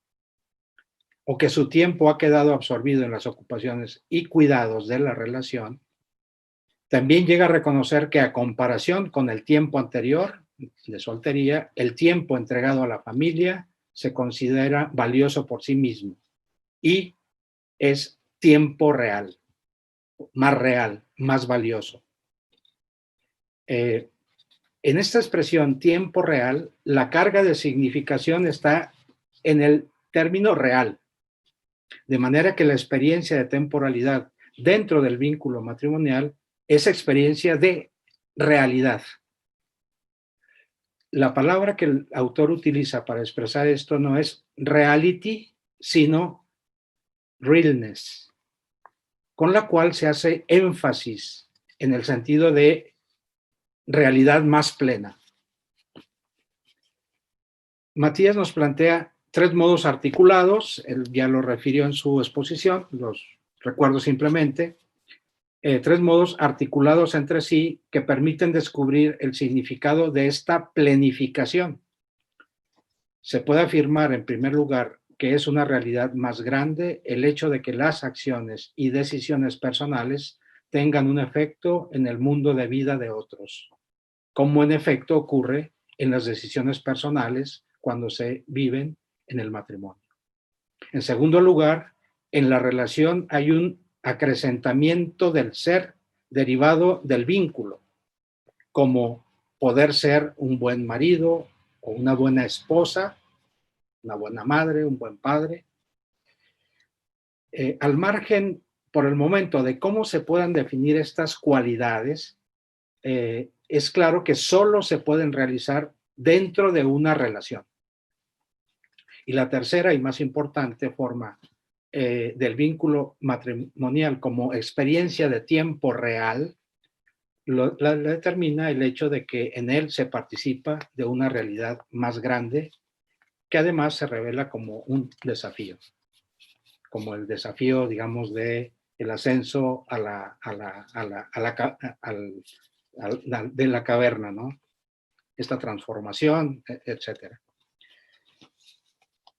o que su tiempo ha quedado absorbido en las ocupaciones y cuidados de la relación, también llega a reconocer que a comparación con el tiempo anterior de soltería, el tiempo entregado a la familia se considera valioso por sí mismo y es tiempo real, más valioso. En esta expresión tiempo real, la carga de significación está en el término real, de manera que la experiencia de temporalidad dentro del vínculo matrimonial es experiencia de realidad. La palabra que el autor utiliza para expresar esto no es reality, sino realness, con la cual se hace énfasis en el sentido de realidad más plena. Matías nos plantea 3 modos articulados, él ya lo refirió en su exposición, los recuerdo simplemente, 3 modos articulados entre sí que permiten descubrir el significado de esta plenificación. Se puede afirmar, en primer lugar, que es una realidad más grande el hecho de que las acciones y decisiones personales tengan un efecto en el mundo de vida de otros, como en efecto ocurre en las decisiones personales cuando se viven en el matrimonio. En segundo lugar, en la relación hay un acrecentamiento del ser derivado del vínculo, como poder ser un buen marido o una buena esposa, una buena madre, un buen padre. Al margen, por el momento, de cómo se puedan definir estas cualidades, es claro que solo se pueden realizar dentro de una relación. Y la tercera y más importante forma del vínculo matrimonial como experiencia de tiempo real, la determina el hecho de que en él se participa de una realidad más grande que además se revela como un desafío, como el desafío, digamos, de el ascenso de la caverna, ¿no? Esta transformación, etcétera.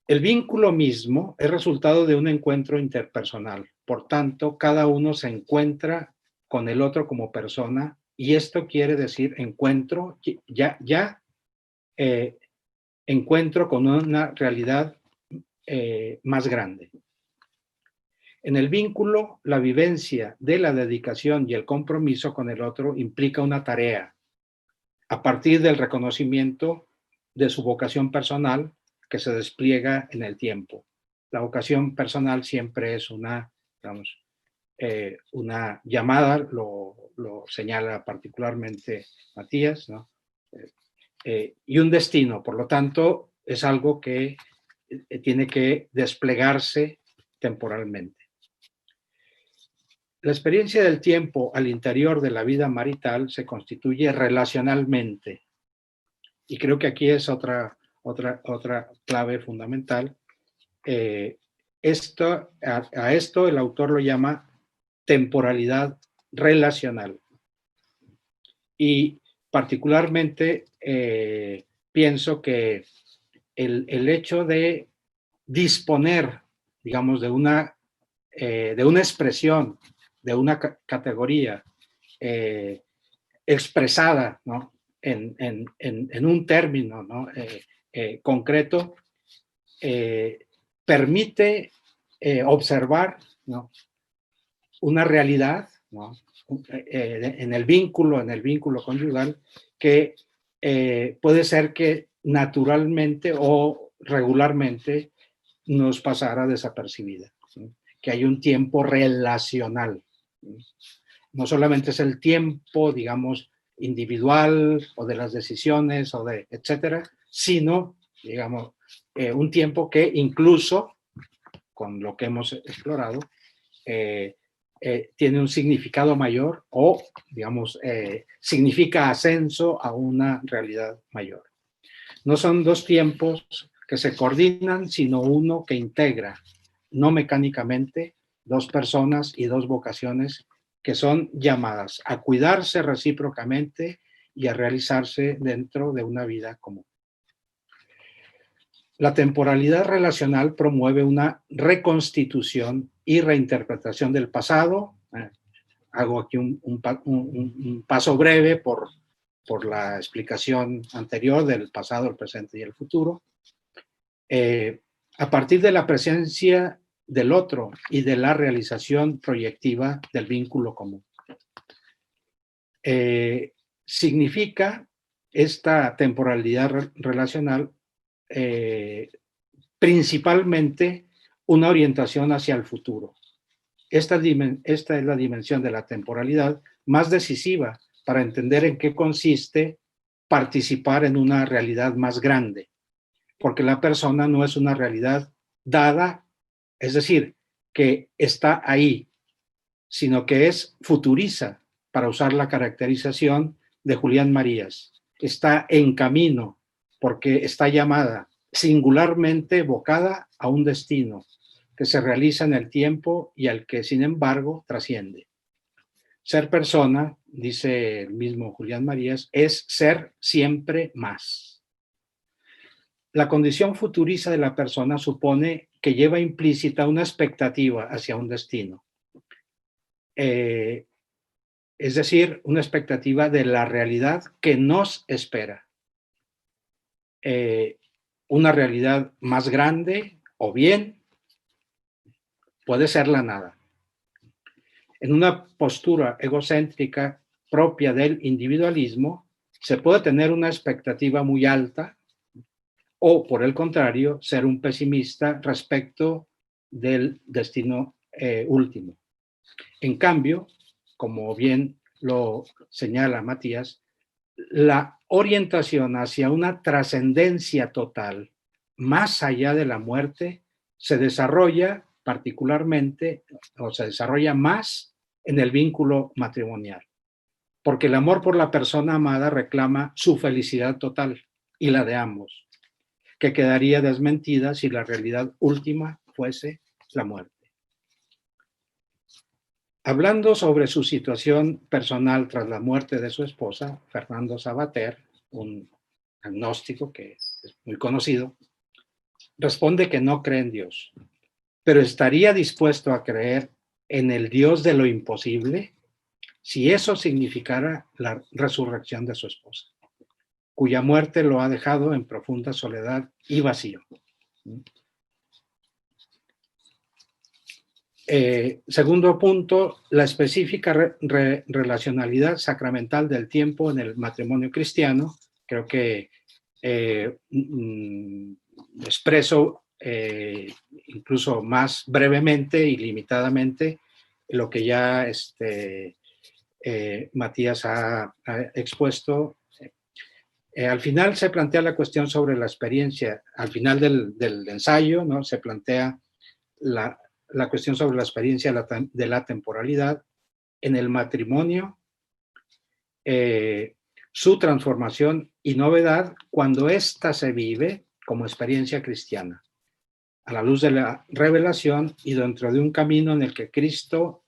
El vínculo mismo es resultado de un encuentro interpersonal. Por tanto, cada uno se encuentra con el otro como persona y esto quiere decir encuentro, encuentro con una realidad más grande. En el vínculo, la vivencia de la dedicación y el compromiso con el otro implica una tarea a partir del reconocimiento de su vocación personal que se despliega en el tiempo. La vocación personal siempre es una, digamos, una llamada, lo señala particularmente Matías, ¿no? Y un destino, por lo tanto, es algo que tiene que desplegarse temporalmente. La experiencia del tiempo al interior de la vida marital se constituye relacionalmente. Y creo que aquí es otra clave fundamental. A esto el autor lo llama temporalidad relacional. Y particularmente pienso que el hecho de disponer, digamos, de una expresión, de una categoría expresada, ¿no? en un término, ¿no? Concreto, permite observar, ¿no? una realidad, ¿no? en el vínculo conyugal, que puede ser que naturalmente o regularmente nos pasara desapercibida, ¿sí? Que hay un tiempo relacional. No solamente es el tiempo, digamos, individual o de las decisiones o de etcétera, sino, digamos, un tiempo que incluso, con lo que hemos explorado, tiene un significado mayor o, digamos, significa ascenso a una realidad mayor. No son 2 tiempos que se coordinan, sino uno que integra, no mecánicamente, 2 personas y 2 vocaciones que son llamadas a cuidarse recíprocamente y a realizarse dentro de una vida común. La temporalidad relacional promueve una reconstitución y reinterpretación del pasado. Hago aquí un paso breve por la explicación anterior del pasado, el presente y el futuro. A partir de la presencia del otro y de la realización proyectiva del vínculo común. significa esta temporalidad relacional principalmente una orientación hacia el futuro. Esta es la dimensión de la temporalidad más decisiva para entender en qué consiste participar en una realidad más grande, porque la persona no es una realidad dada, es decir, que está ahí, sino que es futuriza, para usar la caracterización de Julián Marías. Está en camino, porque está llamada, singularmente evocada a un destino que se realiza en el tiempo y al que, sin embargo, trasciende. Ser persona, dice el mismo Julián Marías, es ser siempre más. La condición futuriza de la persona supone que lleva implícita una expectativa hacia un destino. Es decir, una expectativa de la realidad que nos espera. Una realidad más grande o bien puede ser la nada. En una postura egocéntrica propia del individualismo, se puede tener una expectativa muy alta o, por el contrario, ser un pesimista respecto del destino último. En cambio, como bien lo señala Matías, la orientación hacia una trascendencia total más allá de la muerte se desarrolla particularmente, o se desarrolla más en el vínculo matrimonial, porque el amor por la persona amada reclama su felicidad total y la de ambos, que quedaría desmentida si la realidad última fuese la muerte. Hablando sobre su situación personal tras la muerte de su esposa, Fernando Savater, un agnóstico que es muy conocido, responde que no cree en Dios, pero estaría dispuesto a creer en el Dios de lo imposible si eso significara la resurrección de su esposa, cuya muerte lo ha dejado en profunda soledad y vacío. Segundo punto, la específica relacionalidad sacramental del tiempo en el matrimonio cristiano. Creo que expreso incluso más brevemente y limitadamente lo que ya Matías ha expuesto. Al final se plantea la cuestión sobre la experiencia. Al final del ensayo, ¿no? Se plantea la cuestión sobre la experiencia de la temporalidad en el matrimonio, su transformación y novedad cuando ésta se vive como experiencia cristiana, a la luz de la revelación y dentro de un camino en el que Cristo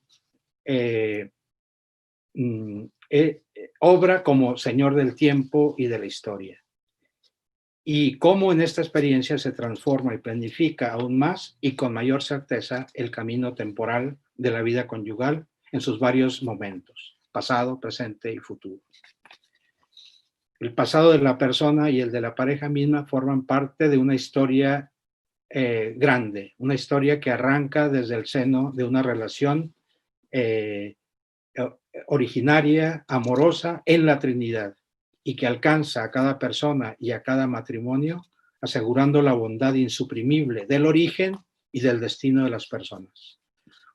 obra como Señor del tiempo y de la historia. Y cómo en esta experiencia se transforma y planifica aún más y con mayor certeza el camino temporal de la vida conyugal en sus varios momentos, pasado, presente y futuro. El pasado de la persona y el de la pareja misma forman parte de una historia grande, una historia que arranca desde el seno de una relación originaria, amorosa en la Trinidad, y que alcanza a cada persona y a cada matrimonio, asegurando la bondad insuprimible del origen y del destino de las personas.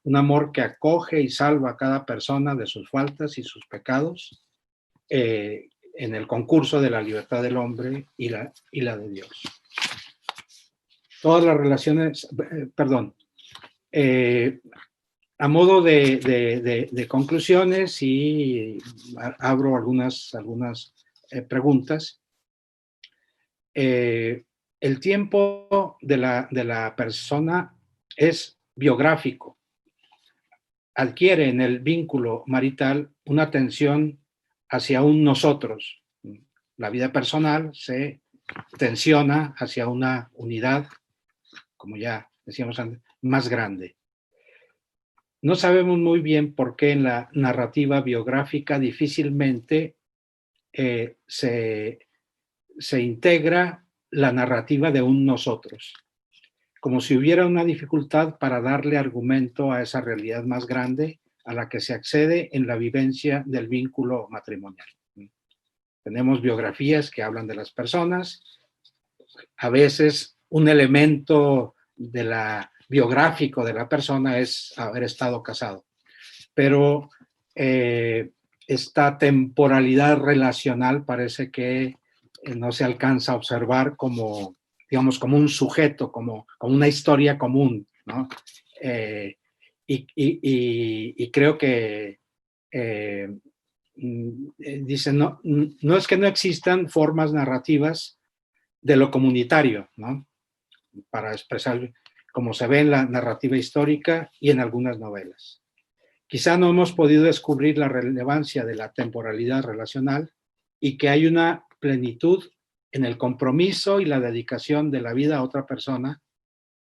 Un amor que acoge y salva a cada persona de sus faltas y sus pecados en el concurso de la libertad del hombre y la de Dios. Todas las relaciones, a modo de conclusiones, y abro algunas preguntas. El tiempo de la persona es biográfico. Adquiere en el vínculo marital una tensión hacia un nosotros. La vida personal se tensiona hacia una unidad, como ya decíamos antes, más grande. No sabemos muy bien por qué en la narrativa biográfica difícilmente se integra la narrativa de un nosotros, como si hubiera una dificultad para darle argumento a esa realidad más grande a la que se accede en la vivencia del vínculo matrimonial. Tenemos biografías que hablan de las personas, a veces un elemento biográfico de la persona es haber estado casado, pero esta temporalidad relacional parece que no se alcanza a observar como, digamos, como un sujeto, como una historia común, ¿no? Y creo que dice, no es que no existan formas narrativas de lo comunitario, ¿no? Para expresar como se ve en la narrativa histórica y en algunas novelas. Quizá no hemos podido descubrir la relevancia de la temporalidad relacional y que hay una plenitud en el compromiso y la dedicación de la vida a otra persona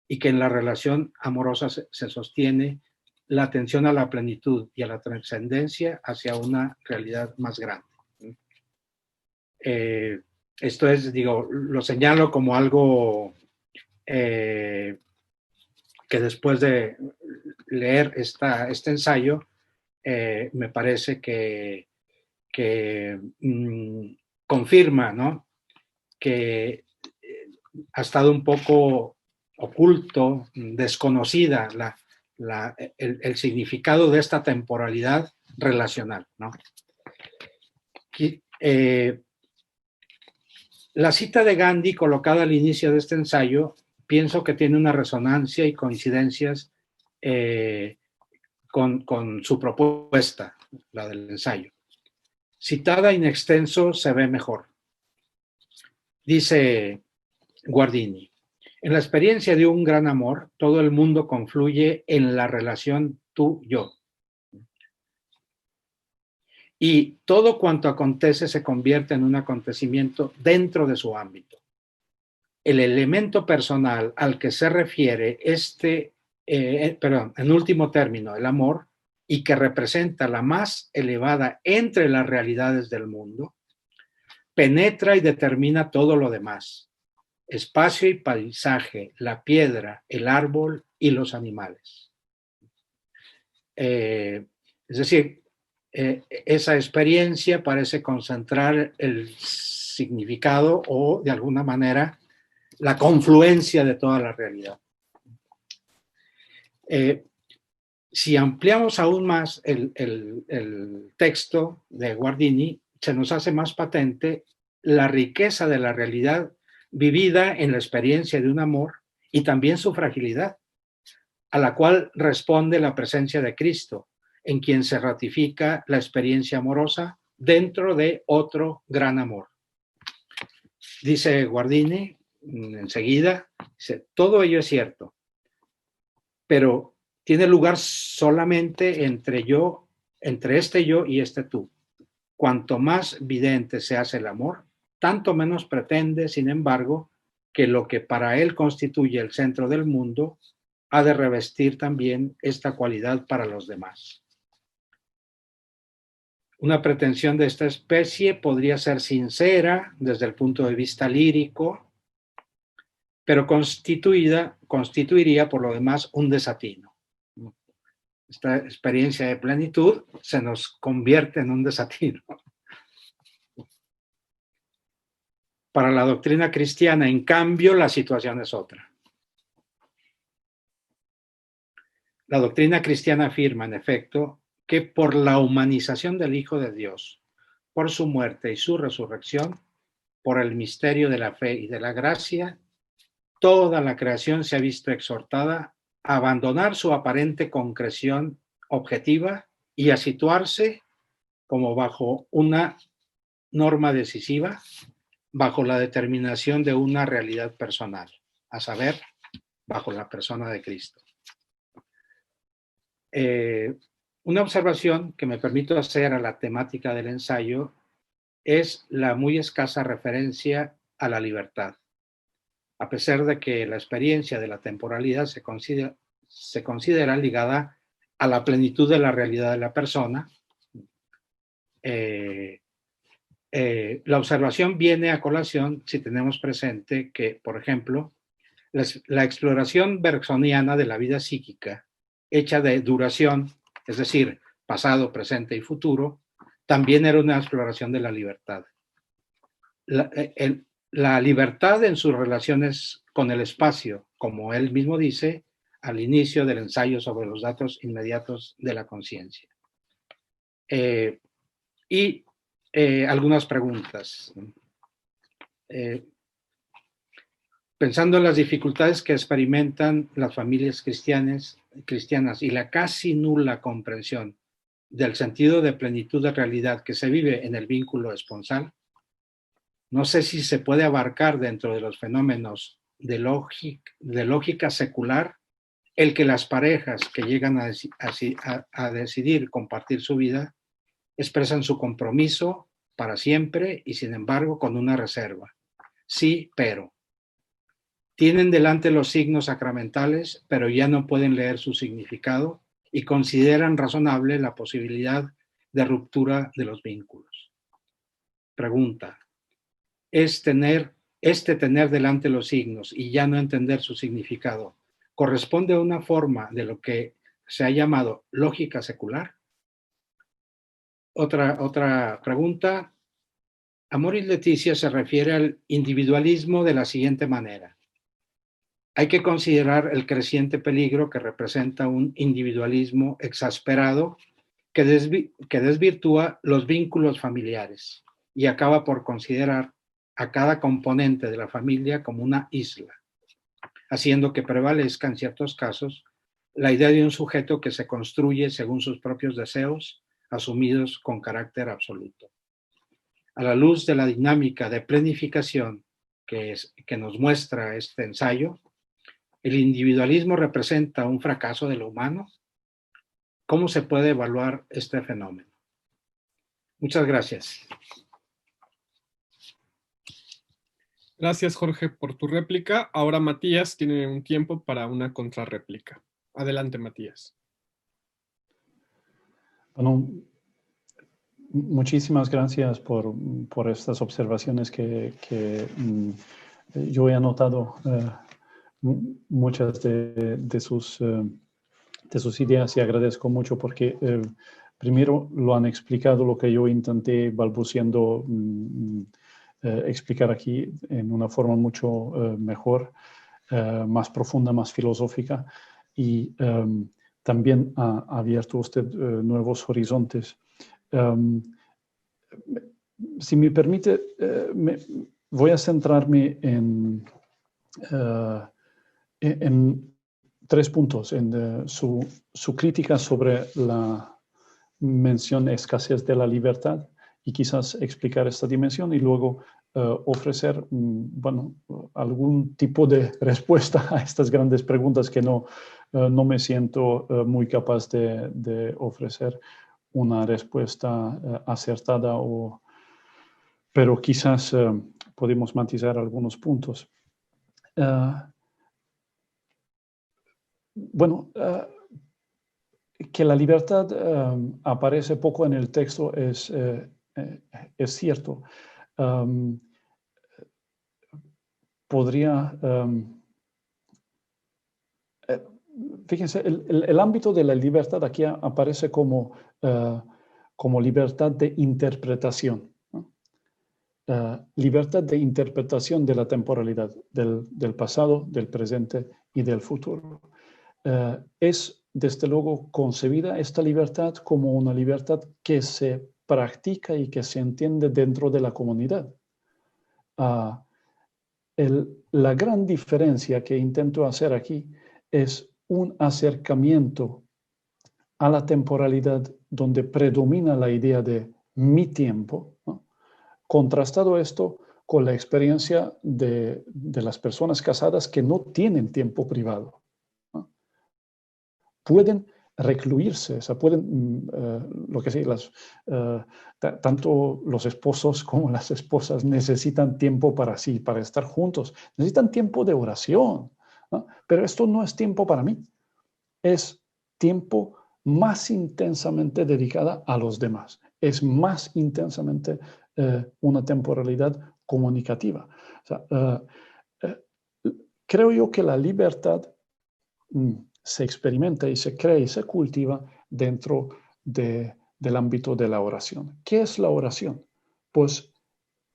y que en la relación amorosa se sostiene la atención a la plenitud y a la trascendencia hacia una realidad más grande. Esto es, digo, lo señalo como algo que después de leer este ensayo, me parece que confirma, ¿no?, que ha estado un poco oculto, desconocida el significado de esta temporalidad relacional, ¿no? La cita de Gandhi colocada al inicio de este ensayo pienso que tiene una resonancia y coincidencias con su propuesta, la del ensayo. Citada in extenso se ve mejor. Dice Guardini: en la experiencia de un gran amor, todo el mundo confluye en la relación tú-yo. Y todo cuanto acontece se convierte en un acontecimiento dentro de su ámbito. El elemento personal al que se refiere en último término, el amor, y que representa la más elevada entre las realidades del mundo, penetra y determina todo lo demás: espacio y paisaje, la piedra, el árbol y los animales. Es decir, esa experiencia parece concentrar el significado o, de alguna manera, la confluencia de toda la realidad. Si ampliamos aún más el texto de Guardini, se nos hace más patente la riqueza de la realidad vivida en la experiencia de un amor y también su fragilidad, a la cual responde la presencia de Cristo, en quien se ratifica la experiencia amorosa dentro de otro gran amor. Dice Guardini enseguida, dice, todo ello es cierto, pero tiene lugar solamente entre este yo y este tú. Cuanto más vidente se hace el amor, tanto menos pretende, sin embargo, que lo que para él constituye el centro del mundo ha de revestir también esta cualidad para los demás. Una pretensión de esta especie podría ser sincera desde el punto de vista lírico, pero constituiría por lo demás un desatino. Esta experiencia de plenitud se nos convierte en un desatino. Para la doctrina cristiana, en cambio, la situación es otra. La doctrina cristiana afirma, en efecto, que por la humanización del Hijo de Dios, por su muerte y su resurrección, por el misterio de la fe y de la gracia, toda la creación se ha visto exhortada a abandonar su aparente concreción objetiva y a situarse como bajo una norma decisiva, bajo la determinación de una realidad personal, a saber, bajo la persona de Cristo. Una observación que me permito hacer a la temática del ensayo es la muy escasa referencia a la libertad. A pesar de que la experiencia de la temporalidad se considera ligada a la plenitud de la realidad de la persona, la observación viene a colación si tenemos presente que, por ejemplo, la exploración bergsoniana de la vida psíquica, hecha de duración, es decir, pasado, presente y futuro, también era una exploración de la libertad. la libertad en sus relaciones con el espacio, como él mismo dice al inicio del ensayo sobre los datos inmediatos de la conciencia. Algunas preguntas. Pensando en las dificultades que experimentan las familias cristianas y la casi nula comprensión del sentido de plenitud de realidad que se vive en el vínculo esponsal, no sé si se puede abarcar dentro de los fenómenos de lógica secular el que las parejas que llegan a decidir compartir su vida expresan su compromiso para siempre y sin embargo con una reserva. Sí, pero. Tienen delante los signos sacramentales, pero ya no pueden leer su significado y consideran razonable la posibilidad de ruptura de los vínculos. Pregunta. Tener delante los signos y ya no entender su significado, ¿corresponde a una forma de lo que se ha llamado lógica secular? Otra pregunta. Amoris Laetitia se refiere al individualismo de la siguiente manera. Hay que considerar el creciente peligro que representa un individualismo exasperado que desvirtúa los vínculos familiares y acaba por considerar a cada componente de la familia como una isla, haciendo que prevalezca en ciertos casos la idea de un sujeto que se construye según sus propios deseos, asumidos con carácter absoluto. A la luz de la dinámica de planificación que nos muestra este ensayo, ¿el individualismo representa un fracaso de lo humano? ¿Cómo se puede evaluar este fenómeno? Muchas gracias. Gracias, Jorge, por tu réplica. Ahora Matías tiene un tiempo para una contrarréplica. Adelante, Matías. Bueno, muchísimas gracias por estas observaciones que yo he anotado muchas de sus ideas y agradezco mucho porque primero lo han explicado lo que yo intenté balbuceando explicar aquí en una forma mucho mejor, más profunda, más filosófica y también ha abierto usted nuevos horizontes. Si me permite, voy a centrarme en 3 puntos, en su crítica sobre la mención escasez de la libertad y quizás explicar esta dimensión y luego ofrecer algún tipo de respuesta a estas grandes preguntas que no me siento muy capaz de ofrecer una respuesta acertada, pero quizás podemos matizar algunos puntos. Que la libertad aparece poco en el texto es cierto. Fíjense, el ámbito de la libertad aquí aparece como libertad de interpretación, ¿no? Libertad de interpretación de la temporalidad, del pasado, del presente y del futuro. Es, desde luego, concebida esta libertad como una libertad que se practica y que se entiende dentro de la comunidad. La gran diferencia que intento hacer aquí es un acercamiento a la temporalidad donde predomina la idea de mi tiempo, ¿no? Contrastado esto con la experiencia de las personas casadas que no tienen tiempo privado, ¿no? Pueden recluirse, o sea, pueden, tanto los esposos como las esposas necesitan tiempo para sí, para estar juntos, necesitan tiempo de oración, ¿no? Pero esto no es tiempo para mí, es tiempo más intensamente dedicada a los demás, es más intensamente una temporalidad comunicativa. O sea, creo yo que la libertad se experimenta y se crea y se cultiva dentro del ámbito de la oración. ¿Qué es la oración? Pues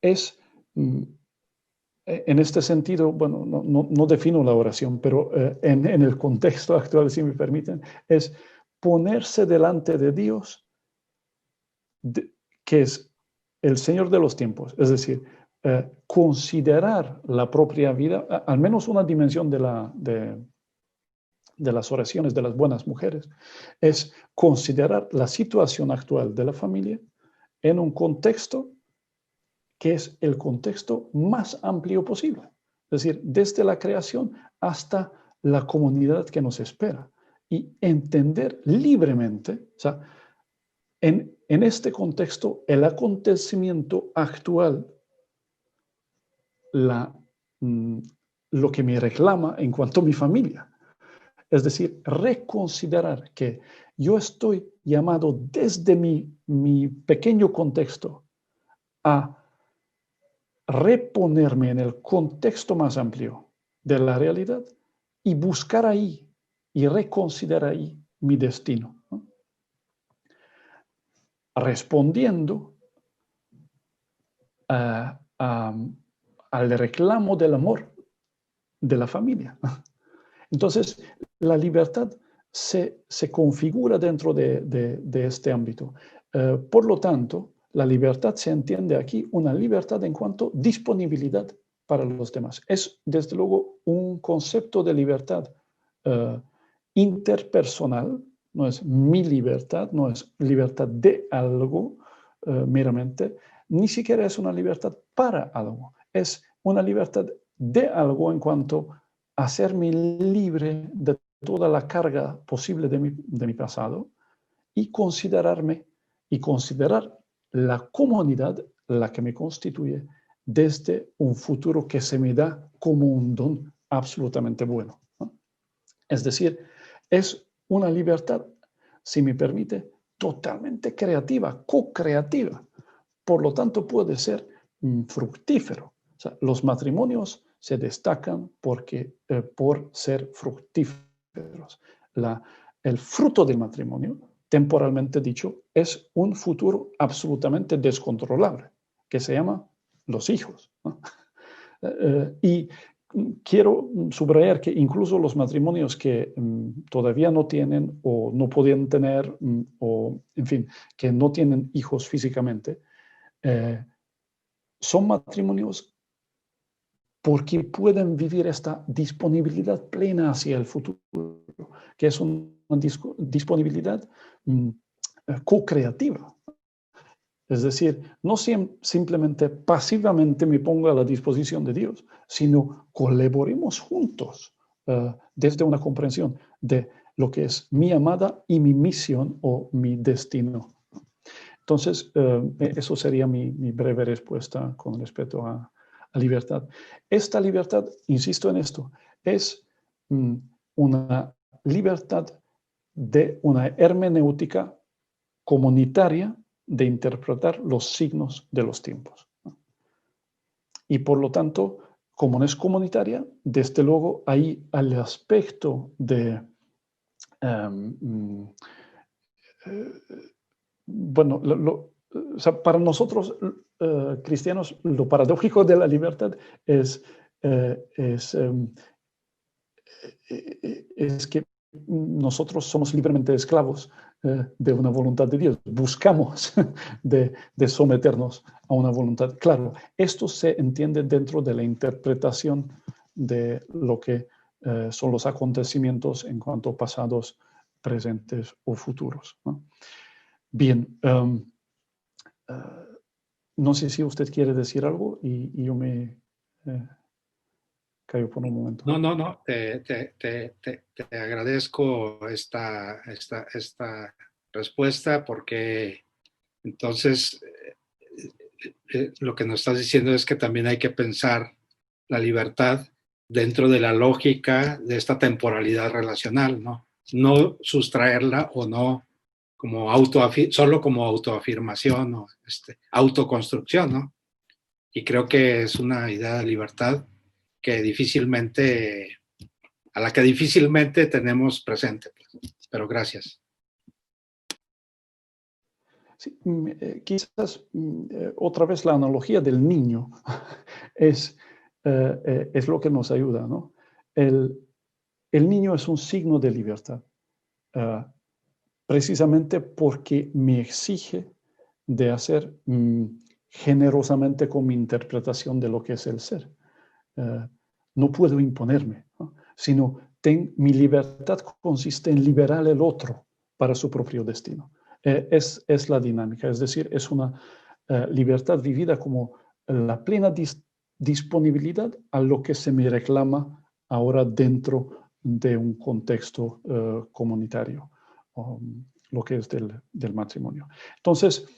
es En este sentido, bueno, no defino la oración, pero en el contexto actual, si me permiten, es ponerse delante de Dios, que es el Señor de los tiempos, es decir, considerar la propia vida, al menos una dimensión de las oraciones de las buenas mujeres, es considerar la situación actual de la familia en un contexto que es el contexto más amplio posible. Es decir, desde la creación hasta la comunidad que nos espera. Y entender libremente, o sea, en este contexto, el acontecimiento actual, lo que me reclama en cuanto a mi familia. Es decir, reconsiderar que yo estoy llamado desde mi pequeño contexto a reponerme en el contexto más amplio de la realidad y buscar ahí y reconsiderar ahí mi destino, ¿no? Respondiendo al reclamo del amor de la familia. Entonces, la libertad se configura dentro de este ámbito. Por lo tanto, la libertad se entiende aquí una libertad en cuanto a disponibilidad para los demás. Es, desde luego, un concepto de libertad interpersonal, no es mi libertad, no es libertad de algo meramente, ni siquiera es una libertad para algo, es una libertad de algo en cuanto a hacerme libre de toda la carga posible de mi pasado y considerarme y considerar la comunidad, la que me constituye, desde un futuro que se me da como un don absolutamente bueno, ¿no? Es decir, es una libertad, si me permite, totalmente creativa, co-creativa. Por lo tanto, puede ser fructífero. O sea, los matrimonios se destacan por ser fructíferos. El fruto del matrimonio, temporalmente dicho, es un futuro absolutamente descontrolable, que se llama los hijos, ¿no? Y quiero subrayar que incluso los matrimonios que todavía no tienen o no podían tener, o en fin, que no tienen hijos físicamente, son matrimonios porque pueden vivir esta disponibilidad plena hacia el futuro, que es una disponibilidad co-creativa. Es decir, no simplemente pasivamente me pongo a la disposición de Dios, sino colaboremos juntos desde una comprensión de lo que es mi amada y mi misión o mi destino. Entonces, eso sería mi breve respuesta con respecto a libertad. Esta libertad, insisto en esto, es una libertad de una hermenéutica comunitaria de interpretar los signos de los tiempos. Y por lo tanto, como no es comunitaria, desde luego ahí al aspecto de bueno, o sea, para nosotros cristianos, lo paradójico de la libertad es que nosotros somos libremente esclavos de una voluntad de Dios. Buscamos de someternos a una voluntad. Claro, esto se entiende dentro de la interpretación de lo que son los acontecimientos en cuanto a pasados, presentes o futuros, ¿no? Bien, no sé si usted quiere decir algo y yo me callo por un momento. No, te agradezco esta respuesta porque entonces lo que nos estás diciendo es que también hay que pensar la libertad dentro de la lógica de esta temporalidad relacional, ¿no? No sustraerla o no como solo como autoafirmación o autoconstrucción, ¿no? Y creo que es una idea de libertad que a la que difícilmente tenemos presente. Pero gracias. Sí, quizás otra vez la analogía del niño es lo que nos ayuda, ¿no? El niño es un signo de libertad, precisamente porque me exige de hacer generosamente con mi interpretación de lo que es el ser. No puedo imponerme, ¿no? Sino mi libertad consiste en liberar al otro para su propio destino. Es la dinámica, es decir, es una libertad vivida como la plena disponibilidad a lo que se me reclama ahora dentro de un contexto comunitario, lo que es del matrimonio. Entonces,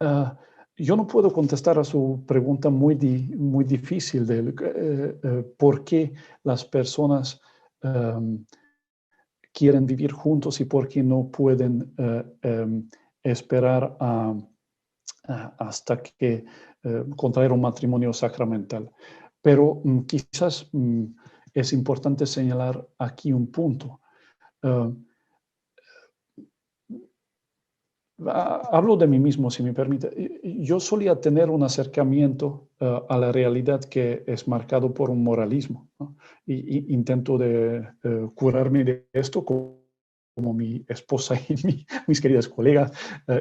yo no puedo contestar a su pregunta muy difícil de por qué las personas quieren vivir juntos y por qué no pueden esperar hasta que contraer un matrimonio sacramental. Pero quizás es importante señalar aquí un punto. Hablo de mí mismo, si me permite. Yo solía tener un acercamiento a la realidad que es marcado por un moralismo, ¿no? Y intento de curarme de esto, como mi esposa y mis queridas colegas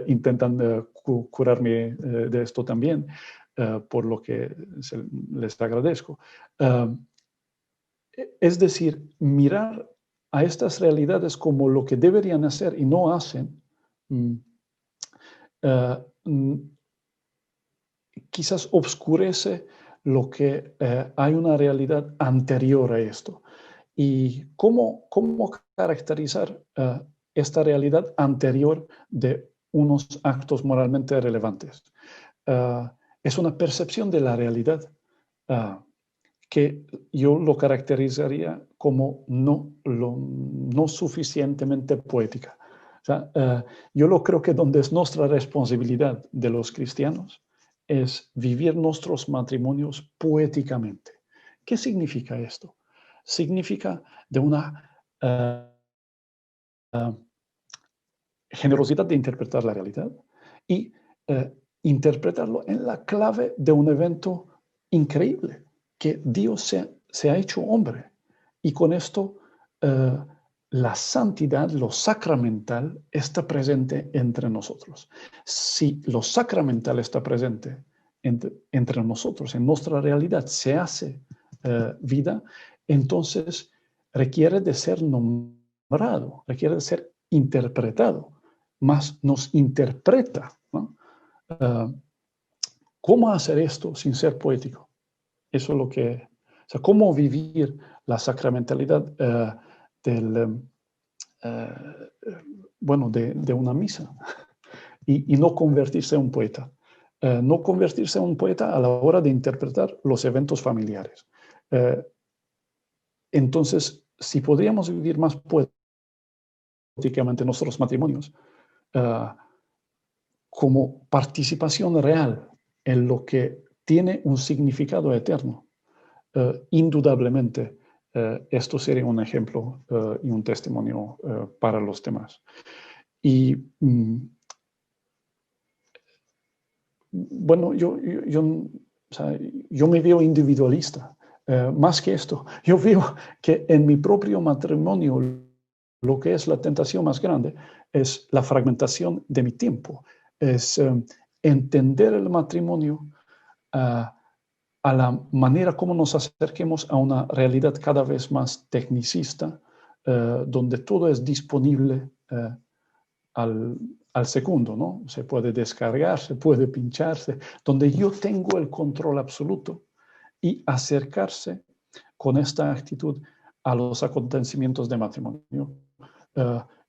intentan curarme de esto también, por lo que les agradezco. Es decir, mirar a estas realidades como lo que deberían hacer y no hacen, quizás obscurece lo que hay una realidad anterior a esto. ¿Y cómo caracterizar esta realidad anterior de unos actos moralmente relevantes? Es una percepción de la realidad que yo lo caracterizaría como no suficientemente poética. O sea, yo creo que donde es nuestra responsabilidad de los cristianos es vivir nuestros matrimonios poéticamente. ¿Qué significa esto? Significa de una generosidad de interpretar la realidad y interpretarlo en la clave de un evento increíble, que Dios se ha hecho hombre. Y con esto la santidad, lo sacramental, está presente entre nosotros. Si lo sacramental está presente entre nosotros, en nuestra realidad, se hace vida, entonces requiere de ser nombrado, requiere de ser interpretado, más nos interpreta, ¿no? ¿Cómo hacer esto sin ser poético? Eso es lo que... O sea, ¿cómo vivir la sacramentalidad de una misa y no convertirse en un poeta? No convertirse en un poeta a la hora de interpretar los eventos familiares. Entonces, si podríamos vivir más poéticamente nuestros matrimonios, como participación real en lo que tiene un significado eterno, indudablemente esto sería un ejemplo y un testimonio para los demás. Y bueno, yo me veo individualista. Más que esto, yo veo que en mi propio matrimonio lo que es la tentación más grande es la fragmentación de mi tiempo, es entender el matrimonio a la manera como nos acerquemos a una realidad cada vez más tecnicista, donde todo es disponible al segundo, ¿no? Se puede descargar, se puede pincharse, donde yo tengo el control absoluto, y acercarse con esta actitud a los acontecimientos de matrimonio.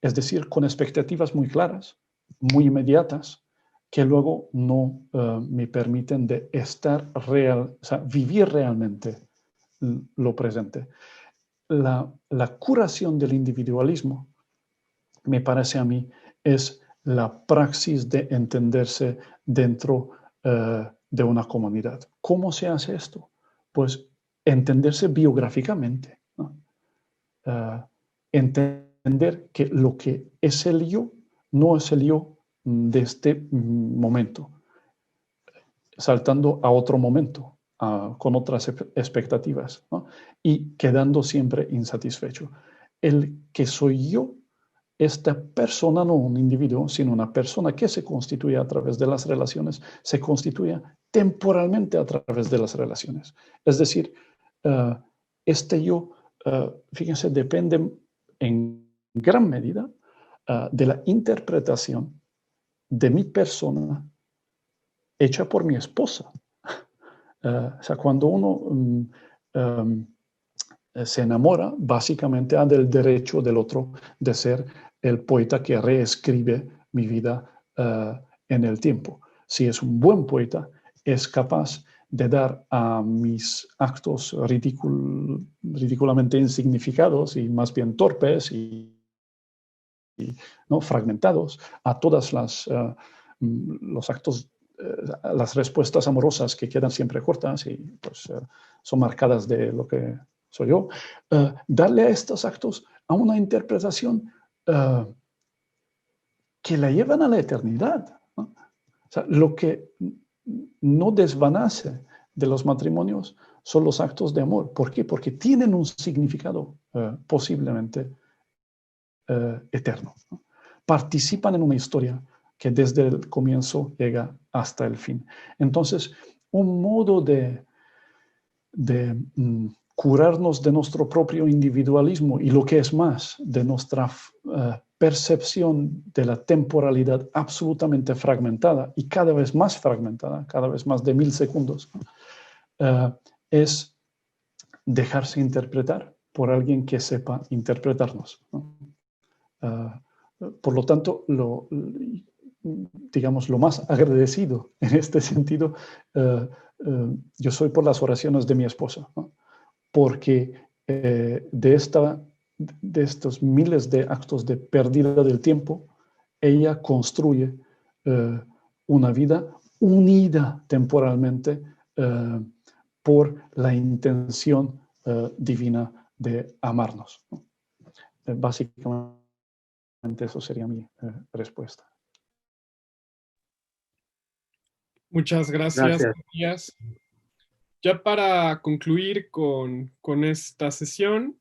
Es decir, con expectativas muy claras, muy inmediatas, que luego no me permiten de estar o sea, vivir realmente lo presente. La curación del individualismo, me parece a mí, es la praxis de entenderse dentro de una comunidad. ¿Cómo se hace esto? Pues entenderse biográficamente, ¿no? Entender que lo que es el yo no es el yo de este momento, saltando a otro momento, con otras expectativas, ¿no? Y quedando siempre insatisfecho. El que soy yo, esta persona, no un individuo, sino una persona que se constituye a través de las relaciones, se constituye temporalmente a través de las relaciones. Es decir, este yo, fíjense, depende en gran medida de la interpretación de mi persona hecha por mi esposa. O sea, cuando uno se enamora, básicamente ha del derecho del otro de ser el poeta que reescribe mi vida en el tiempo. Si es un buen poeta, es capaz de dar a mis actos ridículamente insignificados y más bien torpes y ¿no? fragmentados, a todas los actos, las respuestas amorosas que quedan siempre cortas y pues, son marcadas de lo que soy yo, darle a estos actos a una interpretación que la llevan a la eternidad, ¿no? O sea, lo que no desvanece de los matrimonios son los actos de amor. ¿Por qué? Porque tienen un significado posiblemente eterno, ¿no? Participan en una historia que desde el comienzo llega hasta el fin. Entonces, un modo de curarnos de nuestro propio individualismo y lo que es más, de nuestra percepción de la temporalidad absolutamente fragmentada y cada vez más fragmentada, cada vez más de 1000 segundos, es dejarse interpretar por alguien que sepa interpretarnos, ¿no? Por lo tanto, digamos, lo más agradecido en este sentido, yo soy por las oraciones de mi esposa, ¿no? Porque de estos miles de actos de pérdida del tiempo, ella construye una vida unida temporalmente por la intención divina de amarnos, ¿no? Básicamente eso sería mi respuesta. Muchas gracias, Matías. Ya para concluir con esta sesión,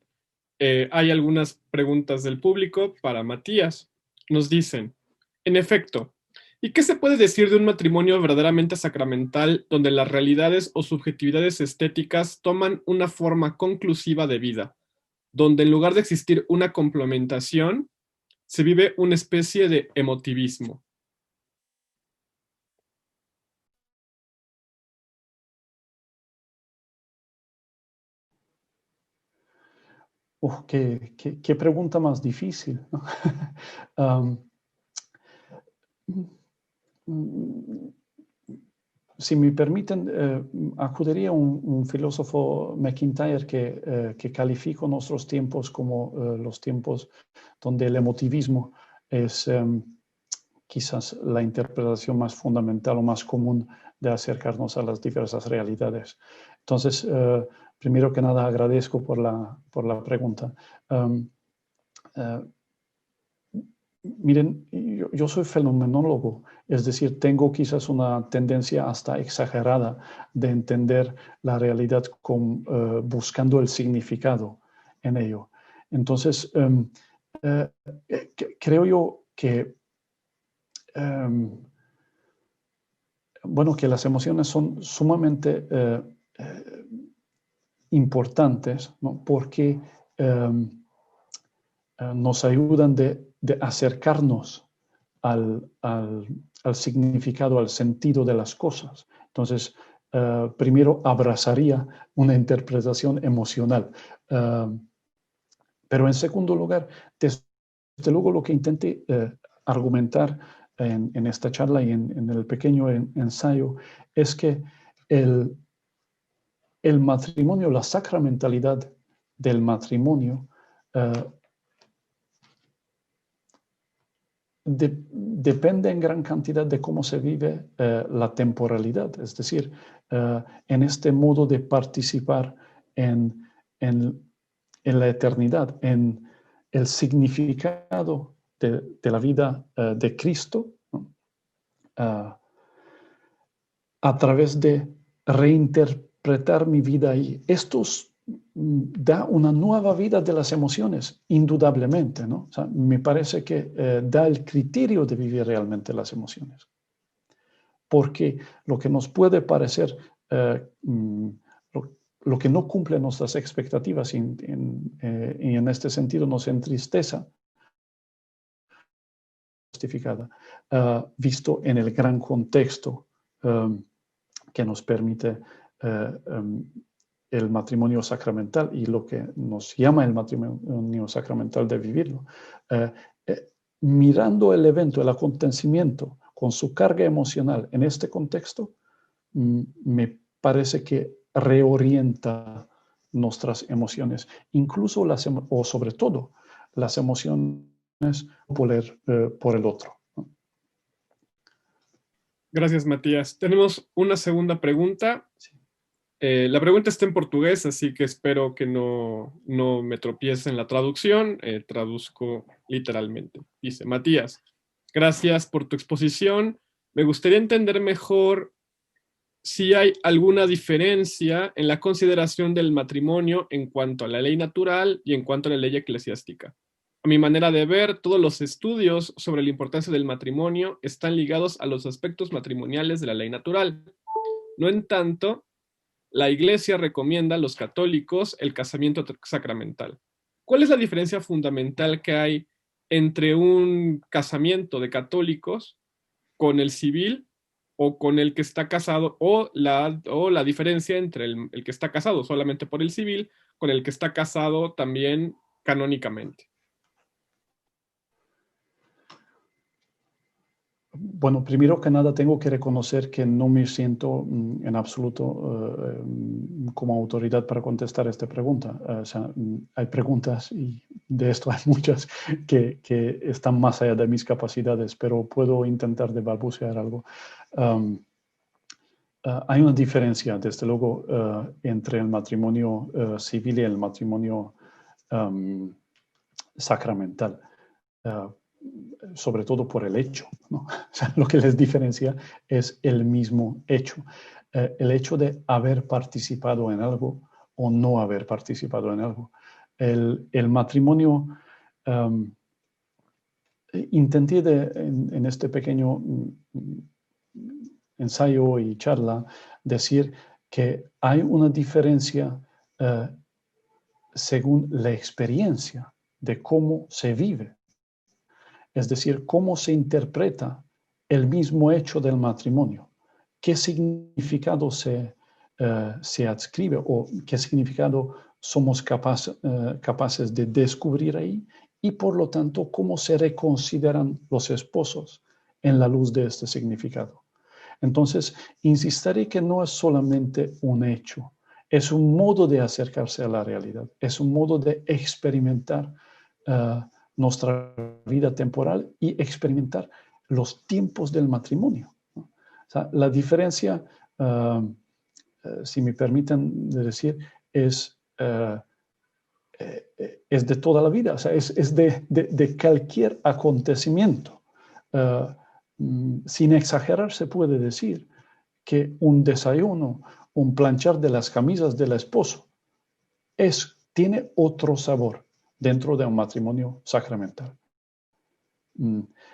hay algunas preguntas del público para Matías. Nos dicen, en efecto, ¿y qué se puede decir de un matrimonio verdaderamente sacramental donde las realidades o subjetividades estéticas toman una forma conclusiva de vida, donde en lugar de existir una complementación, se vive una especie de emotivismo? Qué pregunta más difícil, ¿no? Si me permiten, acudiría a un filósofo MacIntyre que calificó nuestros tiempos como los tiempos donde el emotivismo es quizás la interpretación más fundamental o más común de acercarnos a las diversas realidades. Entonces, primero que nada, agradezco por la pregunta. Miren, yo soy fenomenólogo, es decir, tengo quizás una tendencia hasta exagerada de entender la realidad buscando el significado en ello. Entonces, creo yo que, bueno, que las emociones son sumamente importantes, ¿no? Porque nos ayudan de acercarnos al significado, al sentido de las cosas. Entonces, primero abrazaría una interpretación emocional. Pero en segundo lugar, desde luego lo que intenté argumentar en esta charla y en el pequeño ensayo es que el matrimonio, la sacramentalidad del matrimonio, depende en gran cantidad de cómo se vive la temporalidad, es decir, en este modo de participar en la eternidad, en el significado de la vida de Cristo, ¿no? a través de reinterpretar mi vida ahí. Esto da una nueva vida de las emociones, indudablemente, ¿no? O sea, me parece que da el criterio de vivir realmente las emociones. Porque lo que nos puede parecer, lo que no cumple nuestras expectativas y en este sentido nos entristeza, justificada, visto en el gran contexto que nos permite el matrimonio sacramental y lo que nos llama el matrimonio sacramental de vivirlo. Mirando el evento, el acontecimiento, con su carga emocional en este contexto, me parece que reorienta nuestras emociones, incluso o sobre todo las emociones por el otro. Gracias, Matías. Tenemos una segunda pregunta. Sí. La pregunta está en portugués, así que espero que no me tropiece en la traducción. Traduzco literalmente. Dice, Matías, gracias por tu exposición. Me gustaría entender mejor si hay alguna diferencia en la consideración del matrimonio en cuanto a la ley natural y en cuanto a la ley eclesiástica. A mi manera de ver, todos los estudios sobre la importancia del matrimonio están ligados a los aspectos matrimoniales de la ley natural. No en tanto, la Iglesia recomienda a los católicos el casamiento sacramental. ¿Cuál es la diferencia fundamental que hay entre un casamiento de católicos con el civil o con el que está casado, o la diferencia entre el que está casado solamente por el civil con el que está casado también canónicamente? Bueno, primero que nada tengo que reconocer que no me siento en absoluto como autoridad para contestar esta pregunta. O sea, hay preguntas y de esto hay muchas que están más allá de mis capacidades, pero puedo intentar de balbucear algo. Hay una diferencia, desde luego, entre el matrimonio civil y el matrimonio sacramental. Sobre todo por el hecho, ¿no? O sea, lo que les diferencia es el mismo hecho. El hecho de haber participado en algo o no haber participado en algo. El matrimonio, intenté en este pequeño ensayo y charla decir que hay una diferencia según la experiencia de cómo se vive. Es decir, cómo se interpreta el mismo hecho del matrimonio, qué significado se adscribe o qué significado somos capaces de descubrir ahí y por lo tanto cómo se reconsideran los esposos en la luz de este significado. Entonces, insistiré que no es solamente un hecho, es un modo de acercarse a la realidad, es un modo de experimentar nuestra vida temporal y experimentar los tiempos del matrimonio, ¿no? O sea, la diferencia, si me permiten decir, es de toda la vida, o sea, es de cualquier acontecimiento. Sin exagerar, se puede decir que un desayuno, un planchar de las camisas del esposo, tiene otro sabor dentro de un matrimonio sacramental.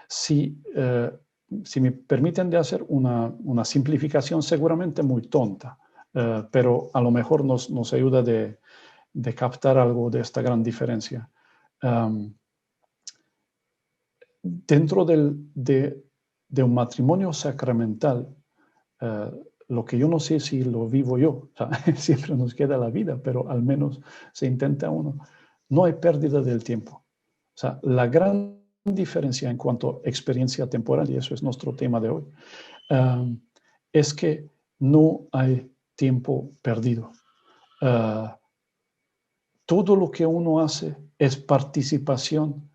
Si me permiten de hacer una simplificación seguramente muy tonta, pero a lo mejor nos ayuda de captar algo de esta gran diferencia. Dentro de un matrimonio sacramental, lo que yo no sé si lo vivo yo, o sea, siempre nos queda la vida, pero al menos se intenta uno. No hay pérdida del tiempo. O sea, la gran diferencia en cuanto a experiencia temporal, y eso es nuestro tema de hoy, es que no hay tiempo perdido. Todo lo que uno hace es participación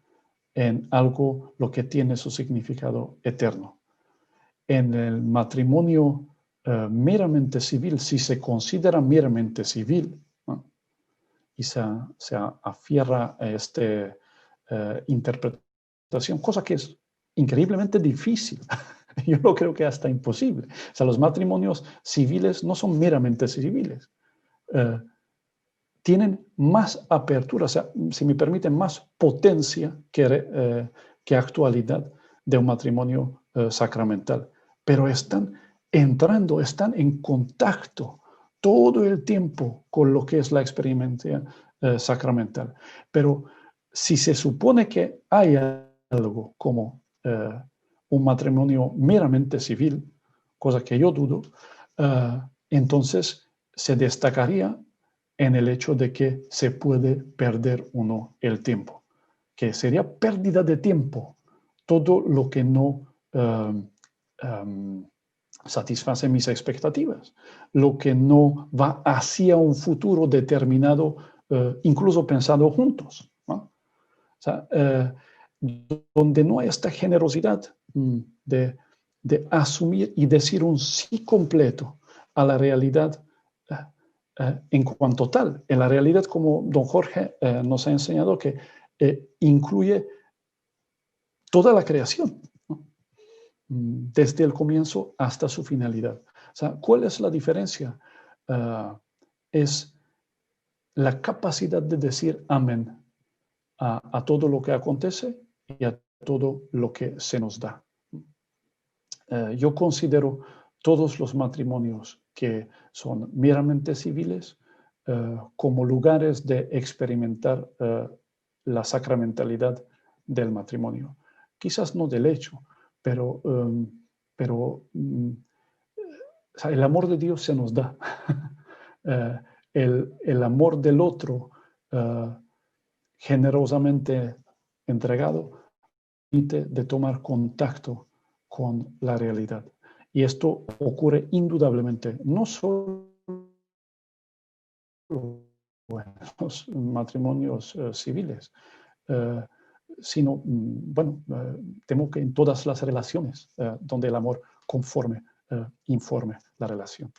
en algo lo que tiene su significado eterno. En el matrimonio meramente civil, si se considera meramente civil, ¿no? Y se afierra a esta interpretación, cosa que es increíblemente difícil, Yo lo creo que hasta imposible. O sea, los matrimonios civiles no son meramente civiles. Tienen más apertura, o sea, si me permiten, más potencia que actualidad de un matrimonio sacramental. Pero están entrando, están en contacto todo el tiempo con lo que es la experiencia sacramental. Pero si se supone que hay algo como un matrimonio meramente civil, cosa que yo dudo, entonces se destacaría en el hecho de que se puede perder uno el tiempo, que sería pérdida de tiempo todo lo que no satisface mis expectativas, lo que no va hacia un futuro determinado, incluso pensado juntos, ¿no? O sea, donde no hay esta generosidad de asumir y decir un sí completo a la realidad en cuanto tal. En la realidad, como don Jorge nos ha enseñado, que incluye toda la creación, ¿no? Desde el comienzo hasta su finalidad. O sea, ¿cuál es la diferencia? Es la capacidad de decir amén a todo lo que acontece y a todo lo que se nos da. Yo considero todos los matrimonios que son meramente civiles como lugares de experimentar la sacramentalidad del matrimonio. Quizás no del hecho, pero o sea, el amor de Dios se nos da. El amor del otro generosamente entregado permite de tomar contacto con la realidad. Y esto ocurre indudablemente, no solo en los matrimonios civiles, sino, bueno, temo que en todas las relaciones donde el amor informe la relación.